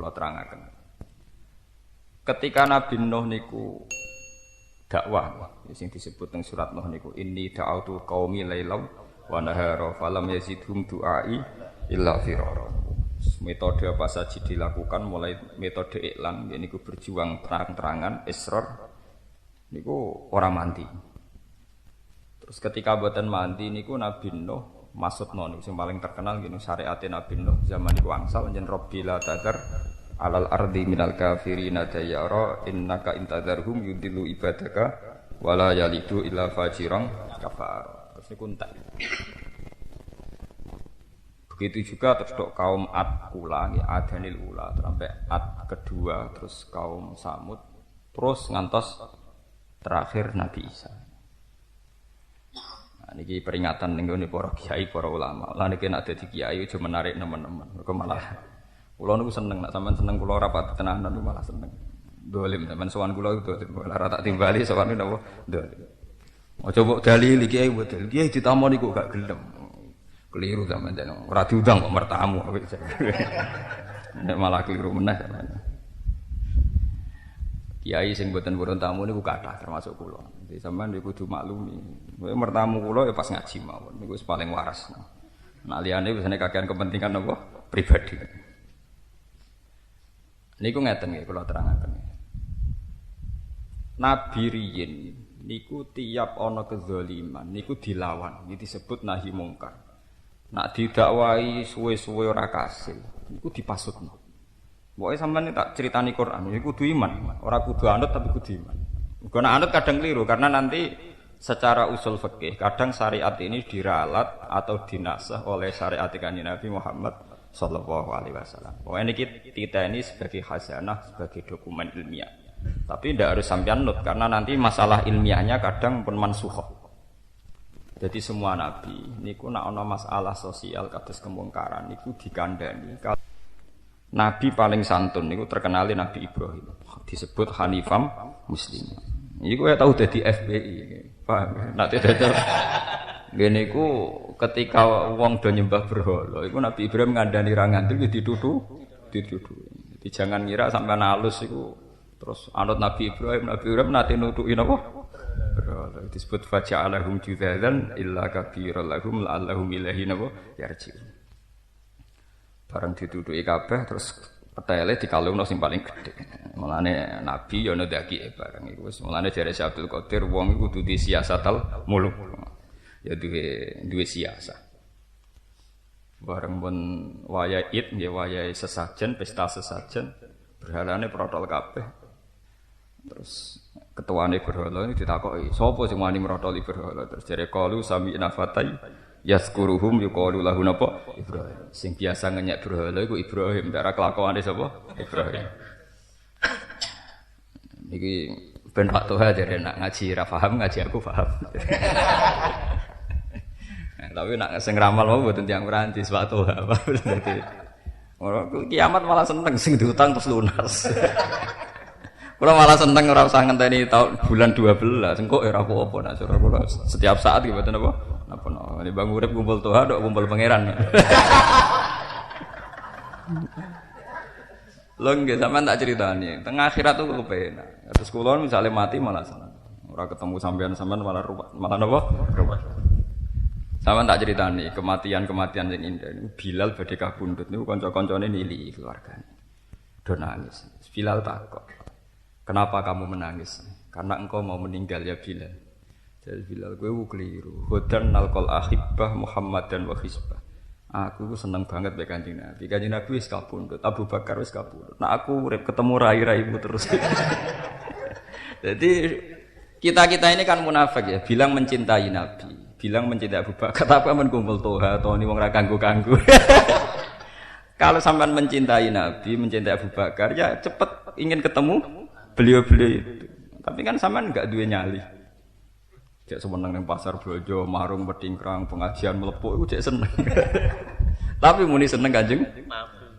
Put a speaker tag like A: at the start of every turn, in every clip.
A: kula terangaken. Ketika Nabi Nuh niku dakwah sing disebut teng surat Nuh niku inni da'autu qaumi lailaw wa nahara falam yazidhum du'ai illa firara. Metode apa saja dilakukan mulai metode iklan niku berjuang terang-terangan israr niku ora mandi. Terus ketika boten mandi niku Nabi Nuh maksudna niku sing paling terkenal niku syariat Nabi Nuh zaman niku angsal yen Rabbi la tadzar alal ardi minal kafirina dayyara innaka intadarhum yudillu ibadaka wala yalidu illa fajiran kafar. Terus niku entek. Begitu juga terus kaum Ad kula nggih Adanil ula sampai Ad kedua terus kaum Samud terus ngantos terakhir Nabi Isa. Nah, niki peringatan ning ngene para kiai para ulama. Lah niki nek dadi kiai aja menarik nemen-nemen. Mergo malah kula niku seneng nek sampean seneng kula ora pat tenanan niku malah seneng. Dolim sampean sowan kula itu ora tak timbali sowan napa dolim. Aja mbok dalil kiai mbok dalil. Kiai ditamoni kok gak gelem. Keliru sampean jan ora diundang kok mertamu. Nek malah keliru meneh sampean. Kiai sing mboten purun tamu niku kathah termasuk kula. Jadi sampean niku kudu maklumi. Kowe mertamu kula ya pas ngaji mawon niku wis paling waras. Nah liyane biasane kakean kepentingan apa pribadi. Niku ngeten nggih kula terangaken. Nabi riyin niku tiap ana kezaliman niku dilawan, iki disebut nahi mungkar. Nak didakwahi suwe-suwe ora kasil, niku dipasutno. Pokoke sampeyan tak critani Quran, iku kudu iman, ora kudu anut tapi kudu iman. Mergo nek anut kadang keliru karena nanti secara usul fikih kadang syariat ini diralat atau dinasah oleh syariat Kanjeng Nabi Muhammad sallallahu alaihi wasallam. Pokoknya ini kita ini sebagai khazanah, sebagai dokumen ilmiah. Tapi tidak harus sampai anut karena nanti masalah ilmiahnya kadang pun mansukhah. Jadi semua nabi niku nek ana masalah sosial kados kemungkaran niku dikandani. Nabi paling santun niku terkenali Nabi Ibrahim. Disebut Hanifam Muslim. Iku ya tahu dadi FPI. Paham? Nek dadi ngene iku ketika wong do nyembah berhala, iku Nabi Ibrahim ngandani ra ngandel dituduh. Jadi jangan ngira sampean halus iku terus anut Nabi Ibrahim nate nutuki napa? Berhala. Disebut faja'alahum judzadzan illa kabiran lahum la'allahum ilaihi napa yarji'un. Barang dituduki kabeh terus petele dikalungno sing paling gedhe. Mulane Nabi ya ana ndakike bareng iku wis mulane jare Syekh Abdul Qadir wong iku kudu di siasatal muluk. Ya duwe siasat. Bareng pun waya Id nggih wayahe sesajen, pesta sesajen, berhalane protol kabeh. Terus ketuane berhala ini ditakoki, sapa sing wani mrotoli berhala? Terus jare qalu sami'na fatai yazkuruhum yuqalu lahu napa Ibrahim. Sing biasa ngenyek berhala iku Ibrahim, ora kelakuane sapa? Ibrahim. Niki ben Pak Toha jare nak ngaji ra paham, ngaji aku paham. Tapi nak sing ramal mau mboten tiyang Prancis Pak Toha. Dadi kiamat malah seneng sing diutang terus lunas. Kula malah seneng ora usah ngenteni tahun bulan 12. Engko ora apa-apa nak cara kula setiap saat iki mboten apa? Napa-napa. Nek bang urip kumpul Toha ndok kumpul pangeran. Lho nggih sampean tak critani. Teng akhirat tuh kepenak. Terus kula misale mati malah seneng. Ora ketemu sampean malah napa? Ruwet. Sampeyan tak critani kematian sing indah niku Bilal badhe kabundut niku kanca-kancane nili keluargane. Do nangis. Bilal takok. Kenapa kamu menangis? Karena engkau mau meninggal ya Bilal. Jadi Bilal kowe keliru. Hudan nalqal ahibbah Muhammadan wa hisbah. Aku seneng banget mbek Kanjeng Nabi. Kanjeng Nabi wis kabundut, Abu Bakar wis kabundut. Nah aku urip ketemu rai-raimu terus. Jadi kita ini kan munafik ya, bilang mencintai Nabi, bilang mencintai Abu Bakar, tapi mengumpul Toha atau ini wong ra kanggo-kanggo. Kalau sampean mencintai Nabi, mencintai Abu Bakar, ya cepet ingin ketemu beliau-beliau itu. Tapi kan sampean enggak duwe nyali. Cek seneng nang pasar blojo, marung petingkrang, pengajian melepuk iku cek seneng. Tapi muni seneng Kanjeng.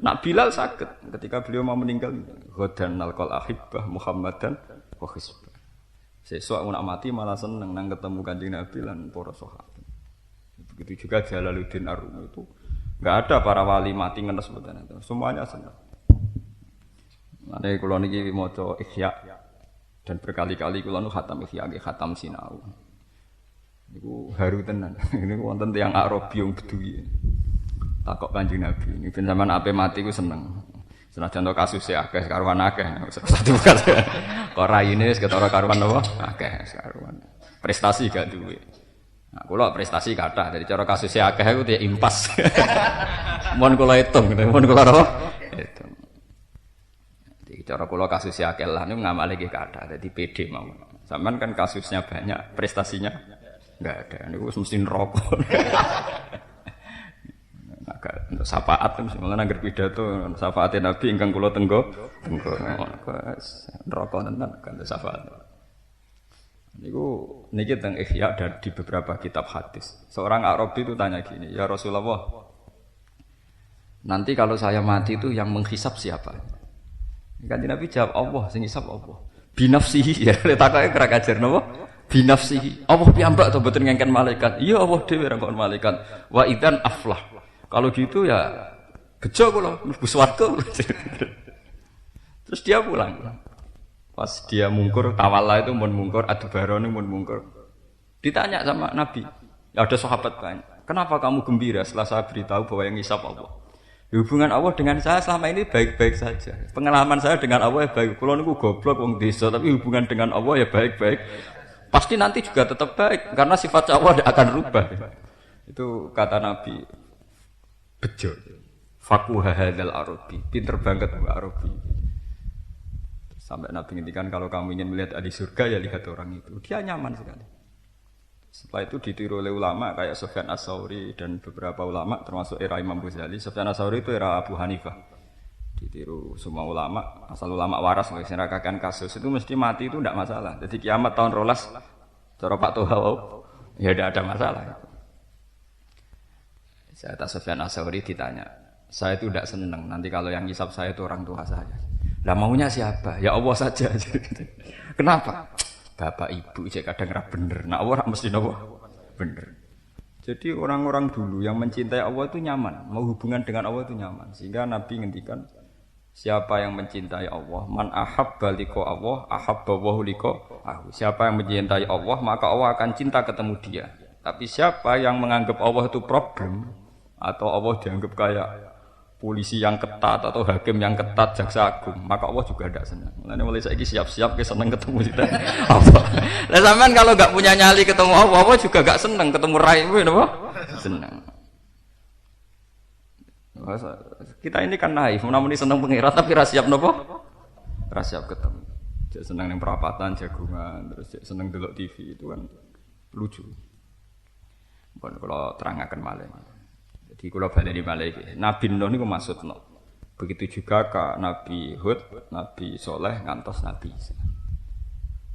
A: Nak Bilal sakit ketika beliau mau meninggal. Ghadan nalqal ahibbah Muhammadan wa hisbah. Sesuk nak mati malah seneng nang ketemu Kanjeng Nabi lan para sahabat. Begitu juga Jalaluddin Ar-Rumi itu enggak ada para wali mati ngenes mboten itu. Semuanya seneng. Ane kula niki maca Ihya dan berkali-kali kula nu khatam Ihya nggih khatam sinau. Niku haru tenan. Niku wonten tiyang Arabi wong Bedui. Takok Kanjeng Nabi. Ini ben sampean ape mati ku seneng. Senajan to kasuse akeh karuan akeh. Satu kali. Kok raine wis ketara karuan apa? Akeh karuan. Prestasi gak duwe. Nah, kula prestasi kathah. Dari cara kasuse akeh iku ya impas. Mun kula hitung, mun kula apa? Hitung. Jadi cara kula kasuse akeh lah niku ngamale iki kathah. Dadi pede mawon. Sampean kan kasusnya banyak, prestasinya enggak ada. Niku mesti neraka. Agak untuk syafaat mesti nangger pidato syafaatin Nabi ingkang kula tenggo neraka tenan kan syafaat. Niki teng Ihya dan di beberapa kitab hadis. Seorang Arabi itu tanya gini, "Ya Rasulullah, nanti kalau saya mati itu yang menghisap siapa?" Kanjeng Nabi jawab, "Allah sing hisap Allah." Binafsihi ya takoke kira kajar napa? Binafsihi. Allah piyambak to mboten ngengken malaikat. Iya Allah dhewe ra kok malaikat. Wa idzan aflah. Kalau gitu ya bejo kula mlebu swarga. Terus dia pulang. Pas dia mungkur tawalla itu mun mungkur adbarone mun mungkur. Ditanya sama Nabi. Ya ada sahabat banyak. Kenapa kamu gembira setelah saya beritahu bahwa yang ngisap Allah? Hubungan Allah dengan saya selama ini baik-baik saja. Pengalaman saya dengan Allah ya baik. Kula niku goblok wong desa tapi hubungan dengan Allah ya baik-baik. Pasti nanti juga tetap baik karena sifat Allah tidak akan rubah. Itu kata Nabi. Bejo. Faquha hadzal arabi. Pinter banget Mbak Arabi. Sampai Nabi ngendikan kalau kamu ingin melihat ahli surga ya lihat orang itu. Dia nyaman sekali. Setelah itu ditiru oleh ulama kayak Sufyan Ats-Tsauri dan beberapa ulama termasuk era Imam Ghazali. Sufyan Ats-Tsauri itu era Abu Hanifah. Ditiru semua ulama, asal ulama waras nggak serakakan kasus itu mesti mati itu tidak masalah. Jadi kiamat tahun rolas, cara Pak Toha, ya tidak ada masalah. Saya tak Sufyan Ats-Tsauri ditanya, saya itu tidak senang nanti kalau yang ngisap saya itu orang tua saya. Lah maunya siapa? Ya Allah saja. Kenapa? Bapak ibu cek kadang ra bener. Nah Allah mesti napa? Bener. Jadi orang-orang dulu yang mencintai Allah itu nyaman, mau hubungan dengan Allah itu nyaman. Sehingga Nabi ngendikan siapa yang mencintai Allah, man ahabba liqa Allah, ahabba wa liqa'ahu. Siapa yang mencintai Allah, maka Allah akan cinta ketemu dia. Tapi siapa yang menganggap Allah itu problem atau Allah dianggap kayak polisi yang ketat atau hakim yang ketat, jaksa agung, maka Allah juga tidak senang. Mulane mulai saiki siap-siap ke seneng ketemu kita. Allah. Lah sampean kalau enggak punya nyali ketemu Allah, Allah juga enggak senang ketemu rai kuwi napa? Senang. Kita ini kan naif, namun senang pengirat tapi ra siap napa? Ra siap ketemu. Jek seneng ning perapatan jagungan, terus jek seneng delok TV itu kan lucu. Bon kalau terangaken malih. Jadi kalau baleni malih Nabi Nuh niku maksudno. Begitu juga ke Nabi Hud, Nabi Soleh ngantos Nabi Isa.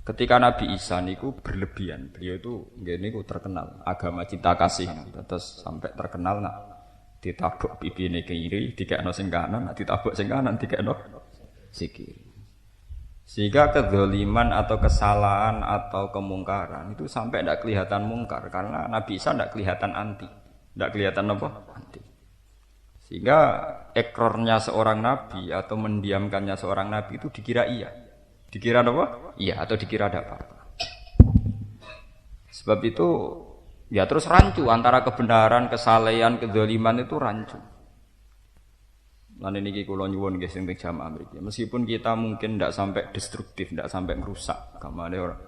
A: Ketika Nabi Isa niku berlebihan, beliau itu nggih niku terkenal agama cinta kasih, terus sampai terkenal nak ditabuk pipine kiri, dikekno sing kanan, nak ditabuk sing kanan dikekno sing kiri. Sehingga kedzaliman atau kesalahan atau kemungkaran itu sampai tidak kelihatan mungkar karena Nabi Isa tidak kelihatan anti. Tidak kelihatan apa? Anti. Sehingga ekornya seorang nabi atau mendiamkannya seorang nabi itu dikira iya. Dikira apa? Iya atau dikira ada apa-apa. Sebab itu ya terus rancu antara kebenaran, kesalehan, kedzaliman itu rancu. Lan niki kula nyuwun nggih sing teng jamaah mriki. Meskipun kita mungkin tidak sampai destruktif, tidak sampai merusak agamane orang.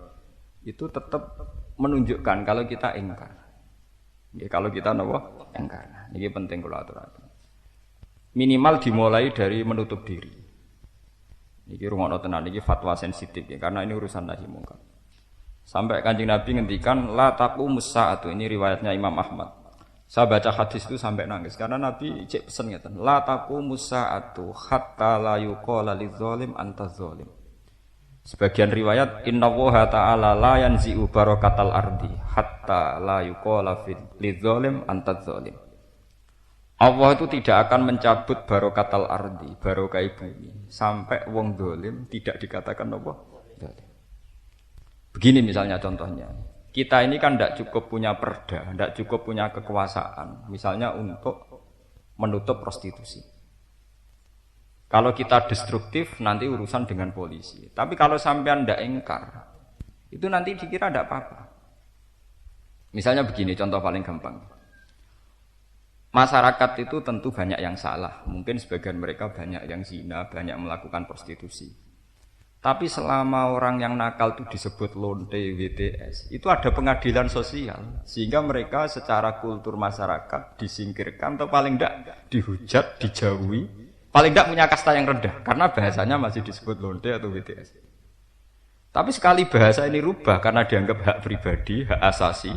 A: Itu tetap menunjukkan kalau kita ingkar. Ya, kalau kita napa engkar. Ini penting kula aturaken. Minimal dimulai dari menutup diri. Niki rungokno tenan niki fatwa sensitif ya, karena ini urusan nahi mungkar. Sampai Kanjeng Nabi ngendikan la taqumus saatu, ini riwayatnya Imam Ahmad. Saya baca hadis itu sampai nangis karena Nabi cek pesen ngeten, la taqumus saatu hatta la yuqala lidzalim anta zalim. Sebagian riwayat innallaha ta'ala la yanzi'u barakatal ardi hatta la yuqala fil lidzalim anta zalim. Allah itu tidak akan mencabut barakatal ardi, barokah bumi sampai wong zalim tidak dikatakan apa? Zalim. Begini misalnya contohnya. Kita ini kan tidak cukup punya perda, tidak cukup punya kekuasaan, misalnya untuk menutup prostitusi. Kalau kita destruktif nanti urusan dengan polisi. Tapi kalau sampean ndak ingkar, itu nanti dikira ndak apa-apa. Misalnya begini, contoh paling gampang. Masyarakat itu tentu banyak yang salah. Mungkin sebagian mereka banyak yang zina, banyak melakukan prostitusi. Tapi selama orang yang nakal itu disebut lonte WTS, itu ada pengadilan sosial. Sehingga mereka secara kultur masyarakat disingkirkan atau paling tidak dihujat, dijauhi. Paling tidak punya kasta yang rendah. Karena bahasanya masih disebut lonte atau WTS. Tapi sekali bahasa ini rubah karena dianggap hak pribadi, hak asasi.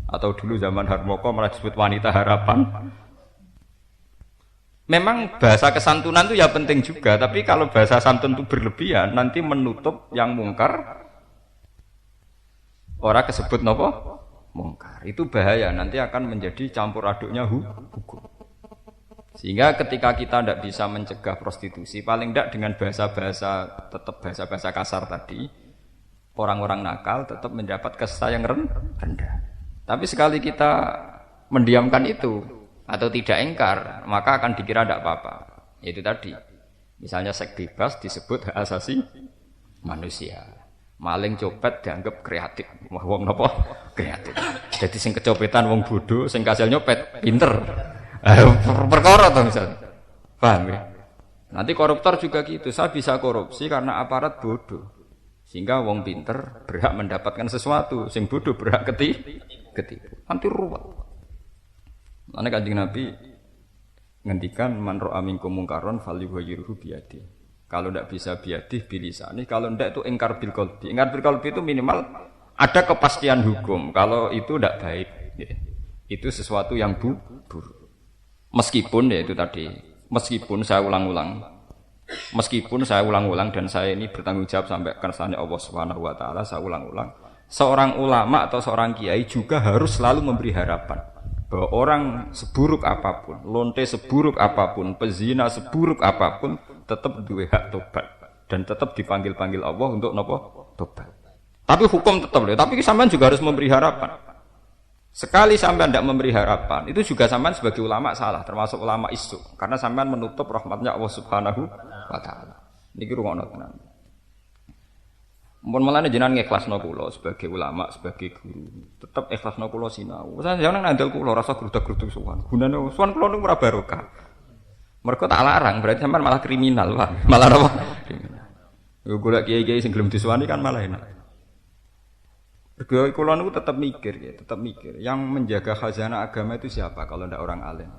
A: Atau dulu zaman Harmoko malah disebut wanita harapan. Memang bahasa kesantunan itu ya penting juga, tapi kalau bahasa santun itu berlebihan nanti menutup yang mungkar. Orang kesebut nopo mungkar. Itu bahaya, nanti akan menjadi campur aduknya hukum. Sehingga ketika kita tidak bisa mencegah prostitusi, paling tidak dengan bahasa-bahasa tetap bahasa-bahasa kasar tadi, orang-orang nakal tetap mendapat kasta yang rendah. Tapi sekali kita mendiamkan itu atau tidak ingkar, maka akan dikira tidak apa-apa. Itu tadi. Misalnya seks bebas disebut hak asasi manusia. Maling copet dianggap kreatif. Wah, wong napa? Kreatif. Jadi sing kecopetan wong bodoh, sing kasil nyopet pinter. Perkara to misalnya. Paham ya? Nanti koruptor juga gitu. Saya bisa korupsi karena aparat bodoh. Sehingga wong pinter berhak mendapatkan sesuatu, sing bodoh berhak ketipu. Nanti ruwet. Ana Kanjeng Nabi ngendikan man ra'a minkum mungkaron falyughayyirhu biyadi. Kalau tidak bisa biadih bilisani, kalau tidak itu ingkar bil qalbi. Ingkar bil qalbi itu minimal ada kepastian hukum. Kalau itu tidak baik, ya. Itu sesuatu yang buruk. Meskipun ya itu tadi, meskipun saya ulang-ulang dan saya ini bertanggung jawab sampai kersane Allah Subhanahu wa taala, saya ulang-ulang. Seorang ulama atau seorang kiai juga harus selalu memberi harapan bahwa orang seburuk apapun, lonte seburuk apapun, pezina seburuk apapun, tetap duwe hak tobat dan tetap dipanggil-panggil Allah untuk nopo tobat. Tapi hukum tetap loh. Tapi sampean juga harus memberi harapan. Sekali sampean tidak memberi harapan, itu juga sampean sebagai ulama salah, termasuk ulama isu, karena sampean menutup rahmatnya Allah Subhanahu wa taala. Niki rungokno tenan. Mun malane jenengan ngikhlasno kula sebagai ulama, sebagai guru, tetep ikhlasno kula sinau. Saya jangan ngandel kula rasa grudak-gruduk sowan. Gunane sowan kula niku ora barokah. Mergo tak larang, berarti sampean malah kriminal, Pak. Malah apa? Kriminal. Yo golek kiai-kiai sing gelem disuwani kan malah enak. Mergo kula niku tetep mikir ya, tetep mikir. Yang menjaga khazanah agama itu siapa kalau ndak orang alim?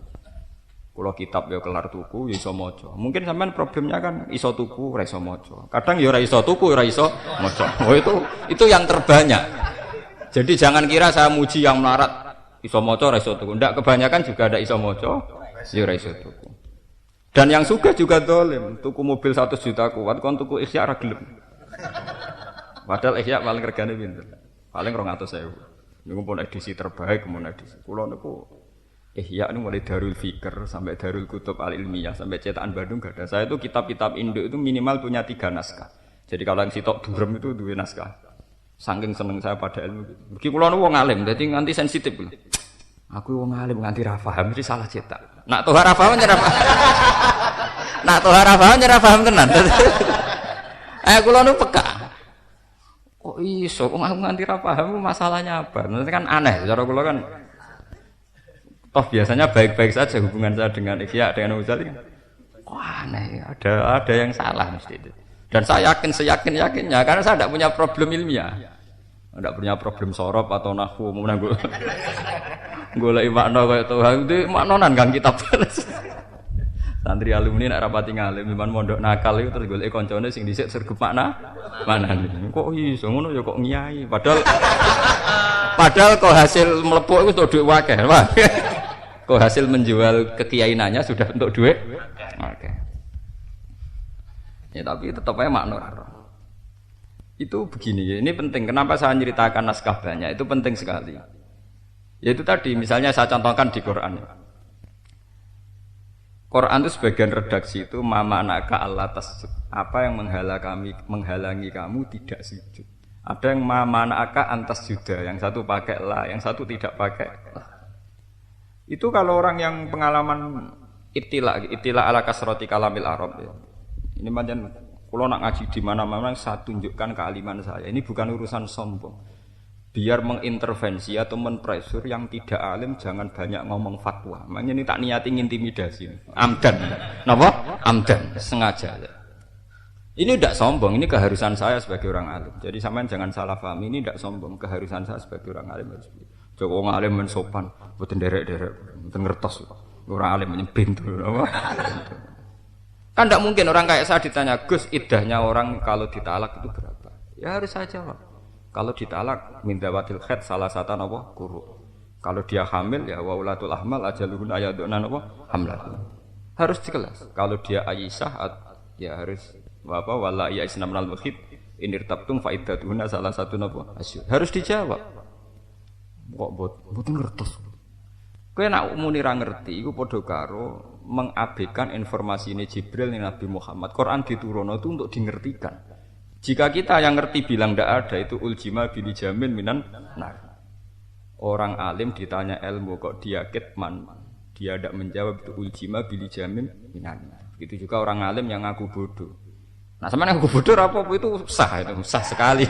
A: Kula kitab ya kelar tuku ya iso maca. Mungkin sampean problemnya kan iso tuku ora iso maca. Kadang ya ora iso tuku ora iso maca. Oh itu yang terbanyak. Jadi jangan kira saya muji yang melarat iso maca ora iso tuku. Ndak, kebanyakan juga ada iso maca ya ora iso tuku. Dan yang suka juga dolim, tuku mobil 100 juta kuat kon tuku Ihya ra gelem. Padahal Ihya paling regane pinten? Paling 200.000. Niku pun edisi terbaik mun edisi. Kula niku Ihya ini mulai Darul Fikr sampai Darul Kutub Al-Ilmiyah sampai cetakan Bandung gak ada. Saya itu kitab-kitab Indo itu minimal punya 3 naskah. Jadi kalau yang sitok durem itu 2 naskah. Saking seneng saya pada ilmu. Mungkin kula nu wong alim, dadi nganti sensitif. Aku wong alim nganti ra paham mesti salah cetak. Nak toh ra paham nyerah. Nak toh ra paham nyerah paham tenan. Kula nu peka. Kok iso kok aku nganti ra paham masalahnya apa? Nanti kan aneh cara kula kan. Toh biasanya baik-baik saja hubungan saya dengan Ihya, dengan Ghazali kan. Wah, aneh, ada yang salah mesti itu. Dan saya yakin seyakin-yakinnya karena saya tidak punya problem ilmiah. Tidak punya problem sorob atau nahwu mau nanggo. Golek makna kaya Tuhan itu maknonan kan kitab. Santri alumni nek rapati ngalim iman mondok nakal itu terus golek kancane sing dhisik sergep makna manane. Kok iso ngono ya kok ngiyai. Padahal kok hasil mlepuk itu duit wakeh. Kok hasil menjual kekiainannya sudah untuk duit. Oke. Ya tapi tetap aja makna. Itu begini ya, ini penting. Kenapa saya ceritakan naskah banyak? Itu penting sekali. Yaitu tadi, misalnya saya contohkan di Quran. Quran itu sebagian redaksi itu mama anaka Allah tasjud. Apa yang menghalangi kamu tidak sujud. Ada yang mama anaka antas juda, yang satu pakai la, yang satu tidak pakai la. Itu kalau orang yang pengalaman itila ala kasroti kalamil Arab ya. Ini pancen kula nak ngaji di mana-mana saya tunjukkan kealiman saya. Ini bukan urusan sombong. Biar mengintervensi atau menpressure yang tidak alim jangan banyak ngomong fatwa. Makanya ini tak niati ngintimidasi. Amdan. Napa? Amdan, sengaja. Ini tidak sombong, ini keharusan saya sebagai orang alim. Jadi sampean jangan salah paham, ini tidak sombong, keharusan saya sebagai orang alim harus begitu. Joko wong alim men sopan, mboten derek-derek, mboten ngertos. Orang alim menyebintu apa? Kan tidak mungkin orang kayak saya ditanya, Gus, iddahnya orang kalau ditalak itu berapa? Ya harus saya jawab. Kalau ditalak min dawatil khaid salah satu apa? Quru. Kalau dia hamil ya wa ulatul ahmal ajaluhun ayaduna apa? Hamlatun. Harus dikelas. Kalau dia Aisyah ya harus apa wala ya isna minal mukhid inirtabtum fa iddatuhunna salah satu apa? Asyur. Harus dijawab. Kok mboten ngertos. Kowe nek muni ra ngerti iku padha karo mengabaikan informasi ini Jibril ning Nabi Muhammad. Quran diturunno itu untuk dingertikan. Jika kita yang ngerti bilang tidak ada itu uljima bili jamin minan nar. Orang alim ditanya ilmu kok dia kitman, dia tidak menjawab itu uljima bili jamin minan nar. Itu juga orang alim yang ngaku bodoh. Nah sama ngaku bodoh apa itu sah sekali.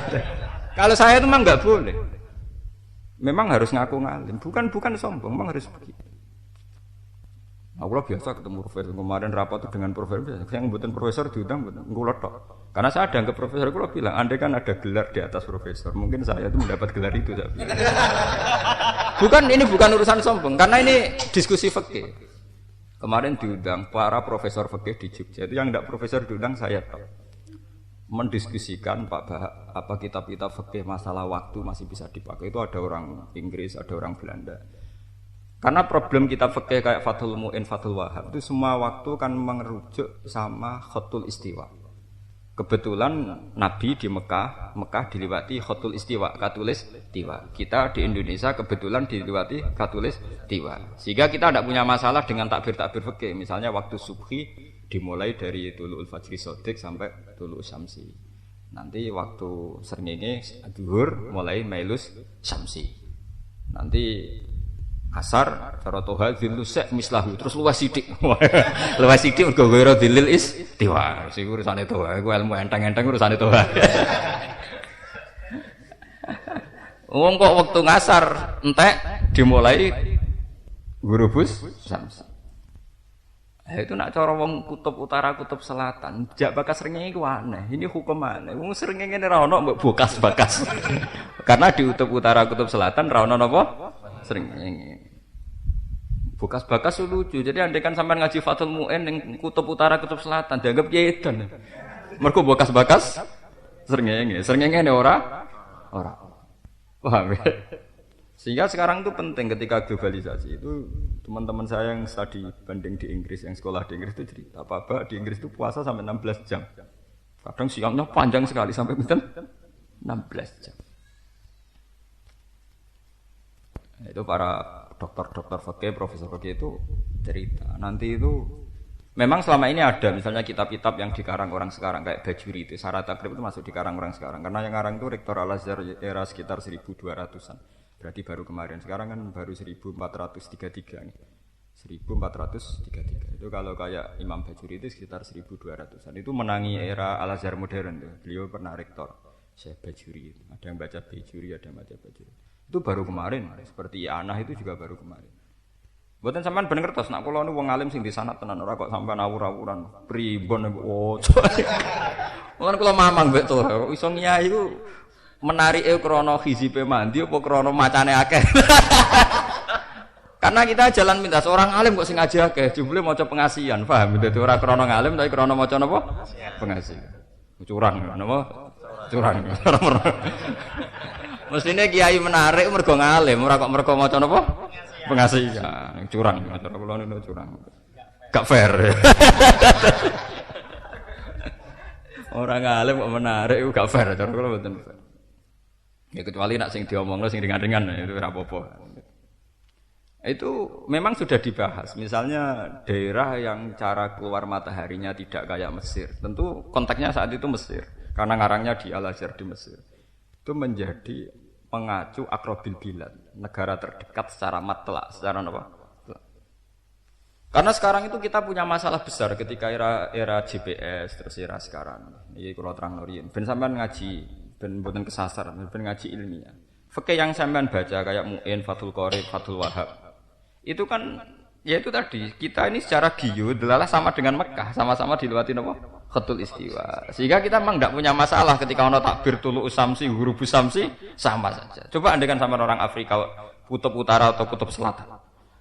A: Kalau saya itu memang nggak boleh. Memang harus ngaku ngalim, bukan sombong, memang harus begitu. Aku biasa ketemu profesor kemarin rapat dengan profesor, yang bukan profesor diundang ngulot tok. Karena saya ada ke profesor, aku bilang, andai kan ada gelar di atas profesor, mungkin saya itu mendapat gelar itu. Ini bukan urusan sombong, karena ini diskusi fikih. Kemarin diundang para profesor fikih di Jogja, itu yang tidak profesor diundang saya tok. Mendiskusikan Pak Bahak, apa kitab-kitab fikih masalah waktu masih bisa dipakai. Itu ada orang Inggris, ada orang Belanda. Karena problem kita fikih kayak Fathul Mu'in, Fathul Wahab itu semua waktu kan merujuk sama Khatul Istiwa. Kebetulan Nabi di Mekah dilewati Khatul Istiwa, Katulis Tiwa. Kita di Indonesia kebetulan dilewati Katulis Tiwa. Sehingga kita tidak punya masalah dengan takbir-takbir fikih. Misalnya waktu subhi dimulai dari Tulu'ul Fajri Shadiq sampai Tulu'us Syamsi. Nanti waktu srengenge Zuhur mulai Mailus Syamsi. Nanti asar cara toha dilusek mislahu terus luwes sithik. Luwes sithik mergo ghairu dilil istiwa. Sing urusane toha iku ilmu enteng-enteng urusane toha. Wong kok wektu ngasar entek dimulai gurubus syams. Itu nak cara wong kutub utara kutub selatan, jak bakas srengenge iku aneh. Ini hukum aneh. Wong srengenge ora ono mbok bokas-bakas. Karena di kutub utara kutub selatan ra ono napa? Srengenge. Bokas-bakas lucu. Jadi andai kan sampean ngaji Fathul Mu'in ning kutub utara kutub selatan dianggap yedan. Mergo bokas-bakas srengenge. Srengenge ora. Paham ya? Sehingga sekarang itu penting ketika globalisasi itu teman-teman saya yang studi banding di Inggris, yang sekolah di Inggris itu cerita apa di Inggris itu puasa sampai 16 jam. Kadang siangnya panjang sekali sampai 16 jam. Itu para dokter-dokter fikih, profesor fikih itu cerita. Nanti itu memang selama ini ada misalnya kitab-kitab yang dikarang orang sekarang kayak Bajuri itu, Syarah Takrib itu masuk dikarang orang sekarang. Karena yang ngarang itu Rektor Al-Azhar era sekitar 1200-an. Berarti baru kemarin. Sekarang kan baru 1433 nih. 1433. Itu kalau kayak Imam Bajuri itu sekitar 1200-an. Itu menangi era Al-Azhar modern tuh. Beliau pernah rektor Syekh Bajuri. Ada yang baca Bajuri, ada yang baca Bajuri. Itu baru kemarin. Seperti Anah itu juga baru kemarin. Mboten sampean ben ngertos nek kula niku wong alim sing disanad tenan ora kok sampean awur-awuran pribon Mulane kula mamang mbek to iso ngiyai iku menarike krana hizibe mandi apa krana macane akeh. Karena kita jalan pintas orang alim kok sing ngaji akeh jebule maca pengasihan paham dadi ora krana ngalim tapi krana maca napa pengasihan. Curang napa curang. Mestine kiai menarik mergo ngalim ora kok mergo maca napa pengasihan. Curang cara kula niku curang. Gak fair. Orang ngalim kok menarik iku gak fair cara kula mboten fair. Ya kecuali nak sing diomongno sing ringan-ringan itu ora apa-apa. Itu memang sudah dibahas. Misalnya daerah yang cara keluar mataharinya tidak kayak Mesir. Tentu konteksnya saat itu Mesir karena ngarangnya di Al-Azhar di Mesir. Itu menjadi mengacu akrobil bilad, negara terdekat secara matlak, secara apa? Karena sekarang itu kita punya masalah besar ketika era GPS terus era sekarang. Iki kula terangno riyen. Ben sampean ngaji, ben mboten kesasar, ben ngaji ilmiah. Fikih yang sampean baca kayak Mu'in, Fathul Qorib, Fathul Wahhab. Itu kan ya itu tadi, kita ini secara giyu adalah sama dengan Mekah, sama-sama dilewati napa? Khatul Istiwa. Sehingga kita memang tidak punya masalah ketika ono takbir tulu samsi, huruf samsi sama saja. Coba andaikan sama orang Afrika kutub utara atau kutub selatan.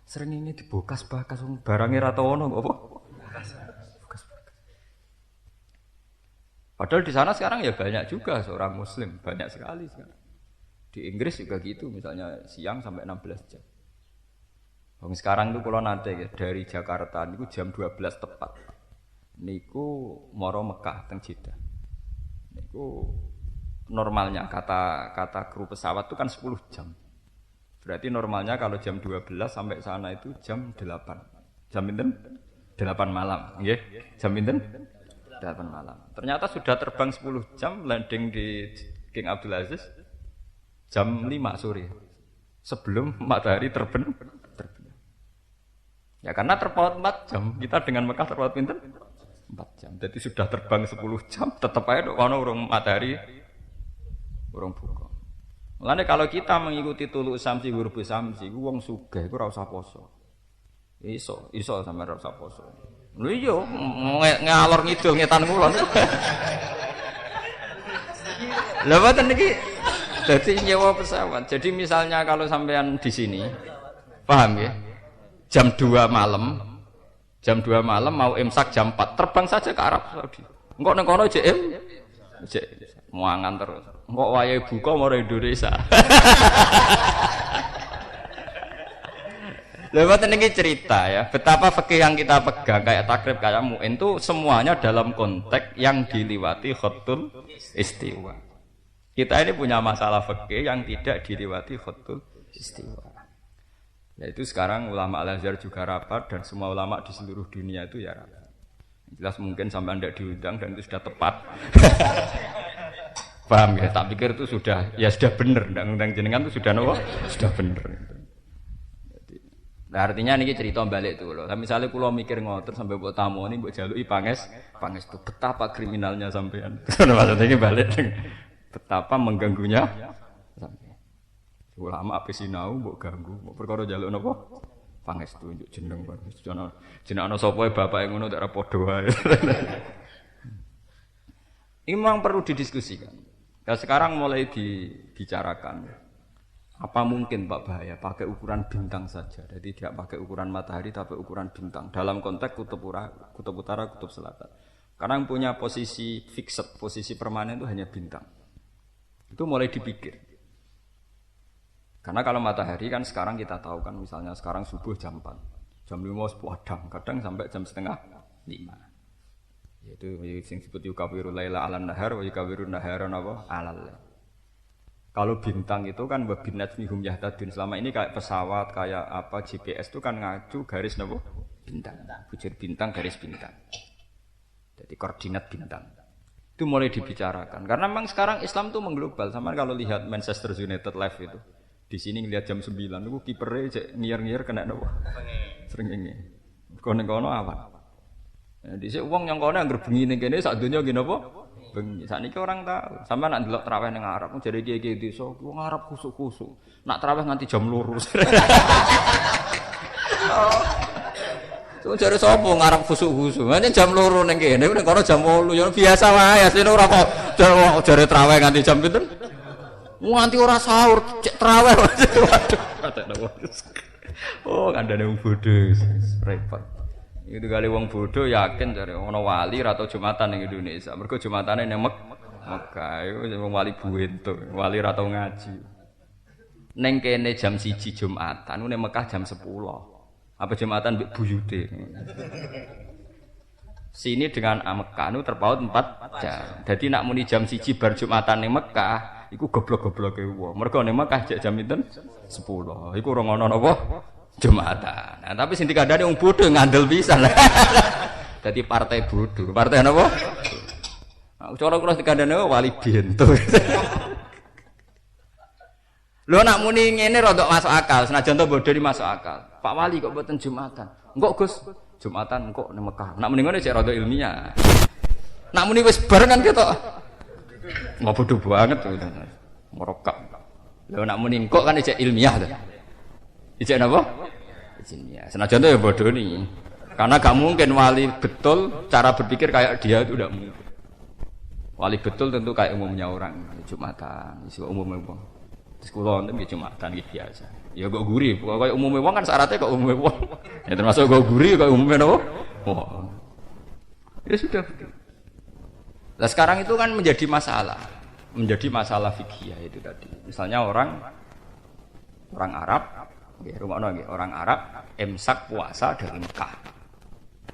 A: Sering ini dibokas-bakas barangnya ra tau ono apa? Bokas. Padahal di sana sekarang ya banyak juga seorang muslim, banyak sekali sekarang. Di Inggris juga gitu, misalnya siang sampai 16 jam. Sekarang itu kalau nanti ya, dari Jakarta niku jam 12 tepat. Niku moro Mekah teng Jeddah. Niku normalnya kata kru pesawat itu kan 10 jam. Berarti normalnya kalau jam 12 sampai sana itu jam 8. Jam pinten? 8 malam, nggih. Jam pinten? 8 malam. Ternyata sudah terbang 10 jam landing di King Abdul Aziz jam 5 sore. Sebelum matahari terbenam. Ya karena terpaut 4 jam. Kita dengan Mekah terpaut pinten? 4 jam. Jadi sudah terbang 10 jam tetap aja ana urung matahari urung buka. Mulane kalau kita mengikuti tulu samsi huruf samsi, ku wong sugih iku ora usah poso. Iso sampe ora usah poso. Lho iya ngalor ngidul ngetan kulon. Lha boten niki dadi nyewa pesawat. Jadi misalnya kalau sampean di sini, paham ya? Jam 2 malam mau imsak jam 4, terbang saja ke Arab Saudi. Engko ning kono jek muangan terus. Engko wayahe buka maro Indonesia. Lha boten iki cerita ya, betapa fikih yang kita pegang kayak takrib kayak Mu'in itu semuanya dalam konteks yang diliwati khatul istiwa. Kita ini punya masalah fikih yang tidak diliwati khatul istiwa. Yaitu sekarang ulama Al-Azhar juga rapat dan semua ulama di seluruh dunia itu ya rapat. Jelas mungkin sampai anda diundang dan itu sudah tepat. Paham ya? Tak pikir itu sudah benar. Undang-undang jenengan itu sudah sudah benar. Nah artinya ini cerita balik itu loh. Misalnya kalau mikir ngotor sampai buat tamu ini buat jalui panges itu betapa kriminalnya sampean. Maksudnya ini balik betapa mengganggunya. Ulama apa sinau mbok ganggu, mbok perkara njaluk napa? Pangestu njuk jeneng pangestu. Jeneng ana sapa bapake ngono tak ora padha wae. Ini memang perlu didiskusikan. Dan sekarang mulai dibicarakan. Apa mungkin Pak Bahaya pakai ukuran bintang saja. Jadi tidak pakai ukuran matahari tapi ukuran bintang dalam konteks kutub utara, kutub selatan. Karena yang punya posisi fixed, posisi permanen itu hanya bintang. Itu mulai dipikir. Karena kalau matahari kan sekarang kita tahu kan misalnya sekarang subuh jam 4, jam 5 kadang sampai jam setengah 5. Yaitu yang disebut yukawiru laila alan nahar wa yukawiru naharan apa alal. Kalau bintang itu kan wabinat mihum yahtadun. Selama ini kayak pesawat kayak apa GPS itu kan ngacu garis napa bintang. Bujur bintang garis bintang. Jadi koordinat bintang. Itu mulai dibicarakan. Karena memang sekarang Islam itu mengglobal. Sama kalau lihat Manchester United live itu. Di sini ngelihat jam 9 niku kipere cek ngiyer-ngiyer kena napa? Srengenge. Kono-kono awan. Nah, dhisik wong yang kono anggere bengi ning kene sak donya nggih napa? Bengi. Sakniki orang tahu. Sampe nak ndelok traweh ning Arab jare kiye-kiye desa wong Arab khusuk-khusuk. Nak traweh nganti jam 2. So jare sapa ngarep khusuk-khusuk. Mene jam 2 ning kene ning kono jam 8 ya biasa wae asline ora kok jare traweh nganti jam pinten? Nganti ora sahur, cek traweh. Waduh. Oh, kandhane wong bodho. Repot. Itu kali wong bodho yakin jare ana wali ra tau Jumatan ning Indonesia. Mergo Jumatane ning Mekah. Iku wong wali buento, wali ra tau ngaji. Ning kene jam 1 Jumatan, ning Mekah jam 10. Apa Jumatan mbek buyute. Sini dengan Mekah nu terpaut 4 jam. Jadi nak muni jam 1 bar Jumatan ning Mekah iku goblok-gobloke wong. Mergo ning Mekah jek jam pinten? 10. Iku ora ngono napa? Jumatan. Nah, tapi sing dikandani wong bodho ngandel pisan. Dadi partai bodho. Partai napa? Nah, cara kula dikandani wali bento. Lho nak muni ngene rodok masuk akal, senajan to bodho ni masuk akal. Pak Wali kok mboten Jumatan. Engko Gus, Jumatan engko ning Mekah. Nak muni ngene cek rodok ilmiah. Nak muni wis bareng kan ketok. Mau bodoh banget tuh. Merokap. Lho nak muni engko kan cek ilmiah to. Ijek napa? Ilmiah. Senajan to ya bodho ni. Karena gak mungkin wali betul cara berpikir kayak dia itu tidak mungkin. Wali betul tentu kayak umumnya orang. Jumatan, isi umumnya wong. Terus kula wonten nggih Jumatan iki biasa. Ya kok guri, kaya umume wong kan syaratnya kok umume wong. Ya termasuk kok guri kok umume napa? Oh. Ya sudah. Nah sekarang itu kan menjadi masalah fikih itu tadi. Misalnya orang Arab, nggih rumakno nggih, orang Arab imsak puasa dari Mekah.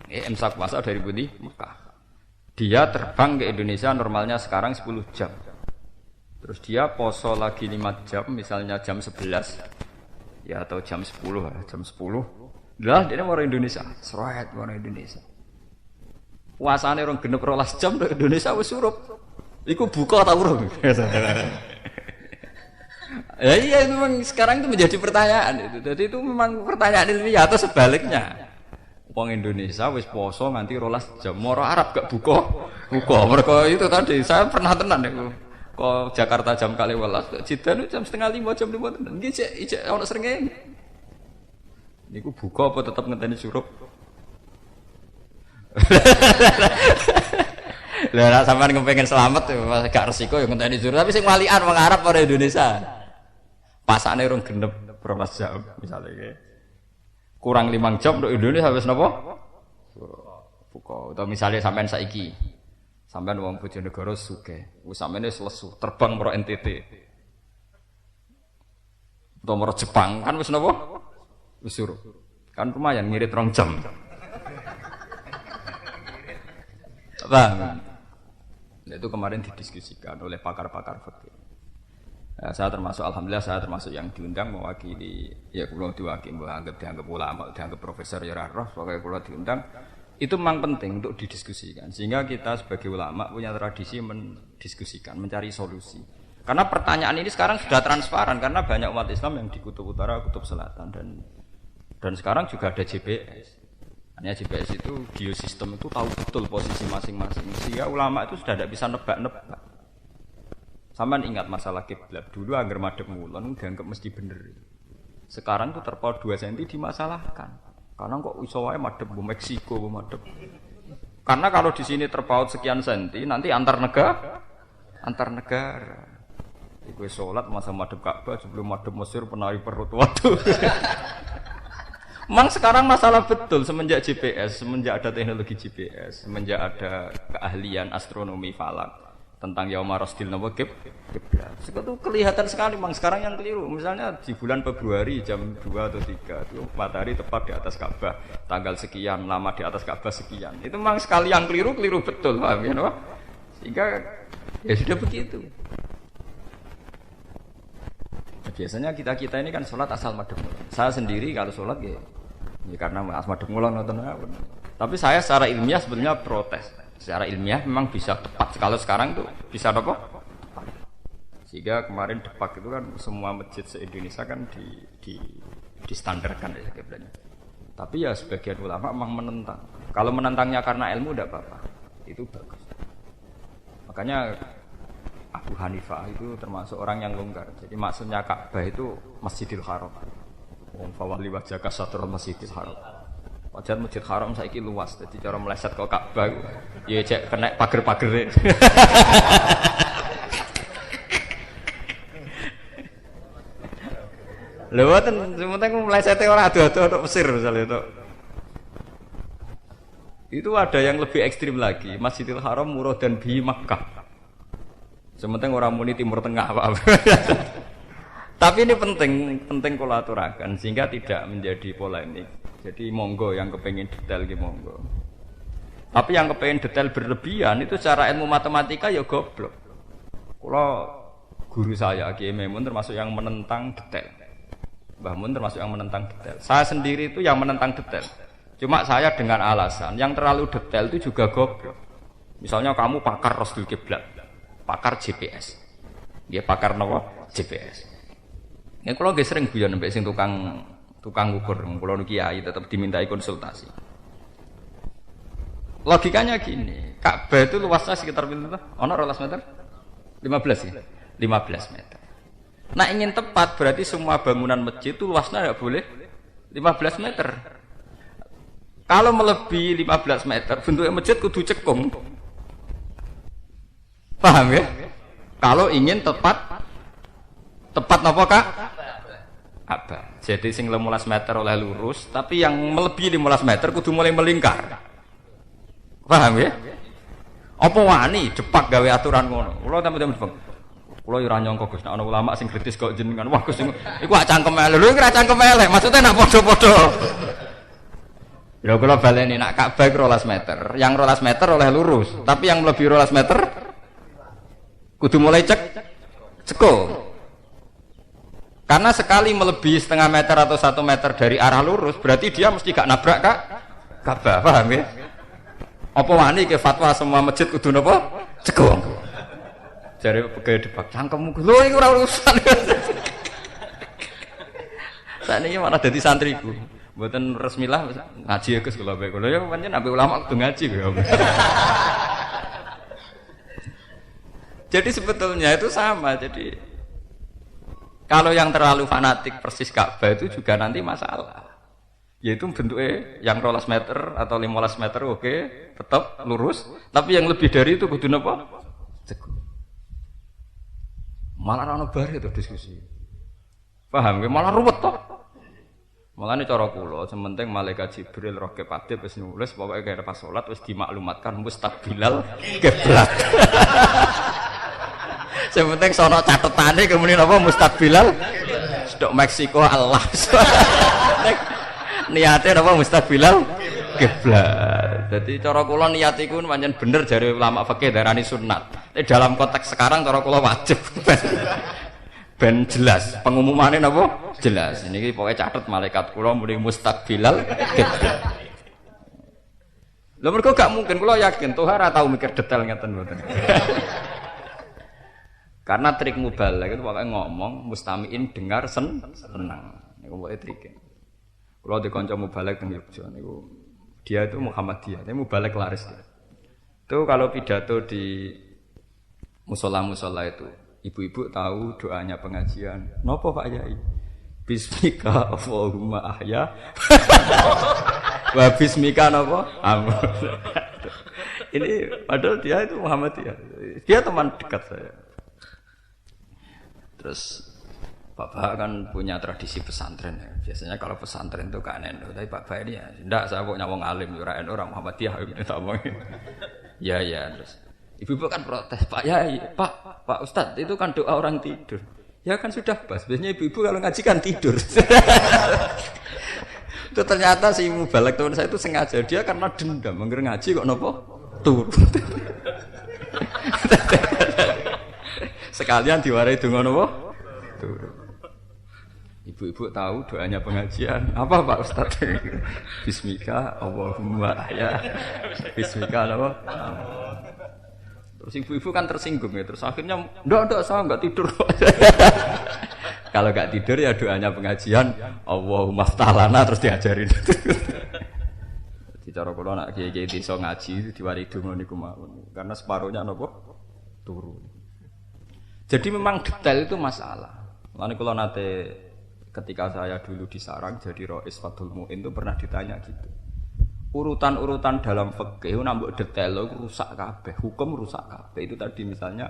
A: Imsak puasa dari pundi? Mekah. Dia terbang ke Indonesia normalnya sekarang 10 jam. Terus dia poso lagi 5 jam, misalnya jam 11 ya atau jam 10 jam 10. Lah dia orang Indonesia, seret orang Indonesia. Puasane orang genep 12 jam ke Indonesia wis surup. Iku buka ta urung? Ya iya itu memang sekarang itu menjadi pertanyaan itu. Jadi itu memang pertanyaan ilmiah atau sebaliknya. Wong Indonesia wis poso nganti 12 jam. Moro Arab gak buka. Mereka itu tadi saya pernah tenan niku. Kok Jakarta jam 12, Jeddah jam setengah 5, jam 5 tenan. Nggih cek ono srengenge. Niku buka apa tetep ngenteni surup? Lah nek sampean kepengin selamat gak resiko ya ngenteni surup, tapi sing walian wong Arab ora Indonesia. Pasane urung genep 12 jam misalnya kayak. Kurang 5 jam untuk Indonesia habis napa? Buka. Atau misalnya sampean saiki sampean wong Bojonegoro sugih. Wis sampeyan wis lesu terbang pro NTT. Atau pro Jepang kan wis napa? Wis suruh. Kan lumayan ngirit 2 jam. Bang. Itu kemarin didiskusikan oleh pakar-pakar fikih. Saya termasuk alhamdulillah saya termasuk yang diundang mewakili ya kula diwakili dianggap ulama, dianggap profesor ya roh pokoke kula diundang. Itu memang penting untuk didiskusikan sehingga kita sebagai ulama punya tradisi mendiskusikan, mencari solusi. Karena pertanyaan ini sekarang sudah transparan karena banyak umat Islam yang di kutub utara, kutub selatan dan sekarang juga ada GPS. Hanya GPS itu geosistem itu tahu betul posisi masing-masing. Sehingga ulama itu sudah tidak bisa nebak-nebak. Sampeyan ingat masalah kiblat dulu agar madhep ngulon dianggap mesti bener. Sekarang itu terpaut 2 cm dimasalahkan. Karena kok iso wae madhep ke Meksiko madhep. Karena kalau di sini terpaut sekian senti nanti antar negara. Iku salat masa madhep Ka'bah sebelum madhep Mesir penari perut. Waduh. Memang sekarang masalah betul semenjak GPS, semenjak ada teknologi GPS, semenjak ada keahlian astronomi falak tentang yauma rasdil napa kiblat. Itu kelihatan sekali memang sekarang yang keliru. Misalnya di bulan Februari jam 2 atau 3 itu matahari tepat di atas Ka'bah, tanggal sekian, lama di atas Ka'bah sekian. Itu memang sekali yang keliru betul, paham ya, no? Sehingga ya sudah begitu. Biasanya kita ini kan sholat asal madhep. Saya sendiri kalau sholat ya karena madhep ngulon ngoten. Tapi saya secara ilmiah sebenarnya protes. Secara ilmiah memang bisa tepat. Kalau sekarang tuh bisa apa? Tepat. Sehingga kemarin Depak itu kan semua masjid se-Indonesia kan distandarkan ya kiblatnya. Tapi ya sebagian ulama memang menentang. Kalau menentangnya karena ilmu tidak apa-apa. Itu bagus. Makanya Abu Hanifah itu termasuk orang yang longgar. Jadi maksudnya Ka'bah itu Masjidil Haram. Wong fawali wajhaka satrul Masjidil Haram. Wajar Masjid Haram saiki luas, jadi cara meleset ke Ka'bah ya cek kena pager-pagere. Lha boten sementing mlesete ora ado-ado tok Mesir misalnya itu. Itu ada yang lebih ekstrim lagi, Masjidil Haram murad dan bi Makkah. Sementing orang muni Timur Tengah Pak. Tapi ini penting kula aturaken sehingga tidak menjadi polemik. Jadi monggo yang kepengen detail ki monggo. Tapi yang kepengen detail berlebihan itu secara ilmu matematika ya goblok. Kula guru saya Kiai Maimun termasuk yang menentang detail. Mbah Mun termasuk yang menentang detail. Saya sendiri itu yang menentang detail. Cuma saya dengan alasan yang terlalu detail itu juga goblok. Misalnya kamu pakar Rasdul Kiblat, pakar GPS. Dia pakar apa? GPS. Ya kalau nggih sering guyon mbek sing tukang ukur, kula nu kiai tetap dimintai konsultasi. Logikanya gini, Ka'bah itu luasnya sekitar pinten? Ono 12 meter? 15 ya? 15 meter. Nah ingin tepat berarti semua bangunan masjid itu luasnya tidak boleh 15 meter. Kalau melebihi 15 meter, bentuknya masjid kudu cekung. Paham ya? Kalau ingin tepat napa Kak? Apa? Jadi sing 15 meter oleh lurus, tapi yang melebihi 15 meter kudu mulai melingkar. Paham ya? Apa wani depak gawe aturan ngono? Kula temen-temen Bang. Kula yo ora nyangka Gus, nek ana ulama sing kritis kok jenengan. Wah Gus, iku ak cangkem elek. Lho iku ora cangkem elek, maksudnya nak padha-padha. Ya kula baleni nak Ka'bah 12 meter. Yang 12 meter oleh lurus, tapi yang lebih 12 meter kudu mulai cekung. Karena sekali melebihi setengah meter atau 1 meter dari arah lurus, berarti dia mesti gak nabrak Ka'bah, paham ya? Apa wani ke fatwa semua masjid kudu napa? Cekung. Jare pegawai depak cangkemmu. Lho iku ora urusan. Sakniki malah dadi santriku. Mboten resmilah ngaji ya Gus kula bae. Kula ya pancen ambek ulama kudu ngaji kok. Jadi sebetulnya itu sama. Jadi kalau yang terlalu fanatik persis Ka'bah itu juga nanti masalah. Yaitu bentuknya yang 12 meter atau 15 meter oke, tetap lurus, tapi yang lebih dari itu kudu napa? Cekung. Malah ana bar itu diskusi. Paham? Malah ruwet toh. Mulane cara kula sementing malaikat Jibril roh kepadhe wis nulis pokoke kaya pas salat wis dimaklumatkan mustaqbilal kiblat. Sementing sono catetane kemudian apa mustaqbilal sedok Meksiko Allah. Niatnya apa mustaqbilal kiblat. Jadi cara kula niat iku pancen bener jare ulama fikih darani sunat. Tapi dalam konteks sekarang cara kula wajib. Ben jelas pengumumannya napa? Jelas. Niki pokoke catet malaikat kula muni mustaqbilal kiblat. Lha mergo gak mungkin kula yakin Tuhan ora tau mikir detail ngeten mboten. Karena trik mubaligh itu pokoke ngomong mustamiin dengar senang. Niku pokoke trike. Kalau di kanca mubalek teng Yogyakarta niku dia itu Muhammadiyah, tapi mubalek laris dia. Itu kalau pidato di musola-musola itu, ibu-ibu tahu doanya pengajian. Napa Pak Yai? Bismika Allahumma ahya. Wa bismika napa? Amin. Ini padahal dia itu Muhammadiyah. Dia teman dekat saya. Terus Bapak kan punya tradisi pesantren ya. Biasanya kalau pesantren itu kan NU, tapi Bapak ini ya ndak saya pokoknya wong alim ora NU ora Muhammadiyah gitu tak omongin. Ya terus ibu-ibu kan protes, Pak Yai, Pak Ustadz itu kan doa orang tidur. Ya kan sudah pas. Biasanya ibu-ibu kalau ngaji kan tidur. Itu ternyata si mubalek teman saya itu sengaja dia karena dendam mengger ngaji kok nopo turu. Sekalian diwarai donga nopo? Turu. Ibu-ibu tahu doanya pengajian. Apa Pak Ustaz? Bismika Allahumma ahya. Bismika apa? Terus ibu-ibu kan tersinggung ya. Terus akhirnya ndak saya enggak tidur. Kalau enggak tidur ya doanya pengajian Allahumma aftalana terus diajarin. Di cara kula nak kiai-kiai desa ngaji diwari donga niku mawon. Karena separuhnya napa? Turu. Jadi memang detail itu masalah. Lan kula nate ketika saya dulu di Sarang jadi Rois Fathul Mu'in itu pernah ditanya gitu. Urutan-urutan dalam fikih nambah detail itu rusak kabeh, hukum rusak kabeh. Itu tadi misalnya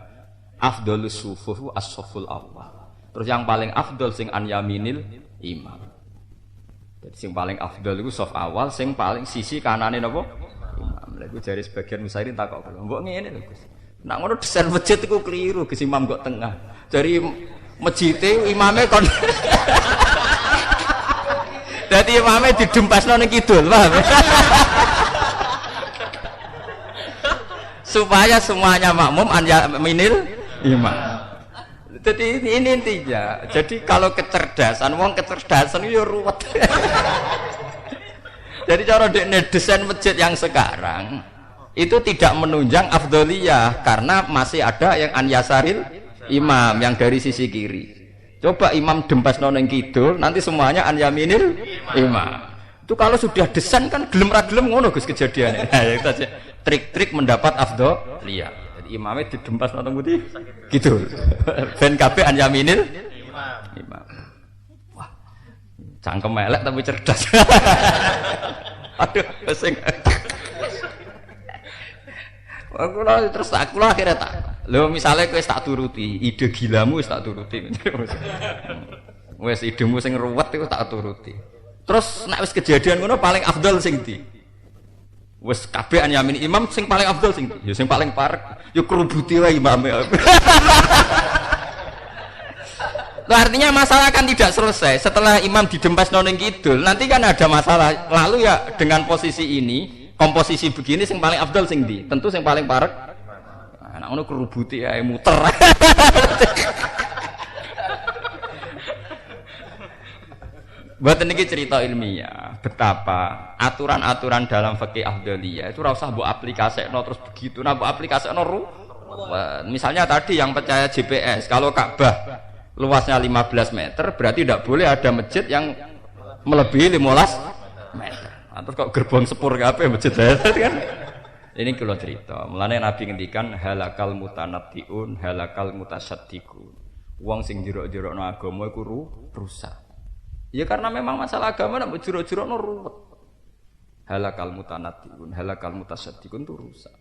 A: afdhalus sufuf as-safful awwal. Terus yang paling afdhal sing an yaminil imam. Jadi sing paling afdhal iku saf awal, sing paling sisi kanane napa? Imam. Lha iku jare sebagian musairin takok kula. Mbok ngene lho Gus. Nek ngono desain masjid iku keliru, Gus imam kok tengah. Jari masjide imame kon dadi imame didempasno ning kidul, paham? Supaya semuanya makmum minil imam. Jadi ini intinya. Jadi kalau kecerdasan itu ruwet. Jadi cara desain masjid yang sekarang itu tidak menunjang afdholiyah karena masih ada yang an yasaril imam yang dari sisi kiri. Coba imam dempasno ning kidul, nanti semuanya an yaminil imam. Itu kalau sudah desain kan gelem ra gelem ngono Gus kejadiannya. Nah, itu aja. Trik-trik mendapat afdhaliyah. Jadi imamnya didempasno teng putih kidul. Ben kabeh an yaminil imam. Wah. Cangkem elek tapi cerdas. Aduh, sing. Aku lah akhirnya tak. Lho misalnya kowe tak turuti, ide gilamu wis tak turuti. Wis idemu sing ruwet iku tak turuti. Terus nek wis kejadian ngono paling afdal sing ndi? Wis kabeh an yamin imam sing paling afdal sing ndi? Ya sing paling parek, ya kerubuti wae imame. Nah, artinya masalah kan tidak selesai setelah imam didempasno ning kidul. Nanti kan ada masalah. Lalu ya dengan posisi ini, komposisi begini sing paling afdal sing ndi? Tentu sing paling parek. Anak ngono kerubuti ae muter. Buat ini cerita ilmiah betapa aturan-aturan dalam fikih afdhaliyah itu ora usah mbok aplikasekno terus begitu. Nah mbok aplikasekno misalnya tadi yang percaya GPS, kalau Ka'bah luasnya 15 meter berarti tidak boleh ada masjid yang melebihi 15 meter. Nah, terus kok gerbong sepur kabeh masjid kan? Ini kalau cerita, mulane Nabi ngendikan halakal mutanattiun, halakal mutasaddiqun. Wong sing jero-jerokno agama iku rusak. Ya karena memang masalah agama nek jero-jerokno ruwet. Halakal mutanattiun, halakal mutasaddiqun itu rusak.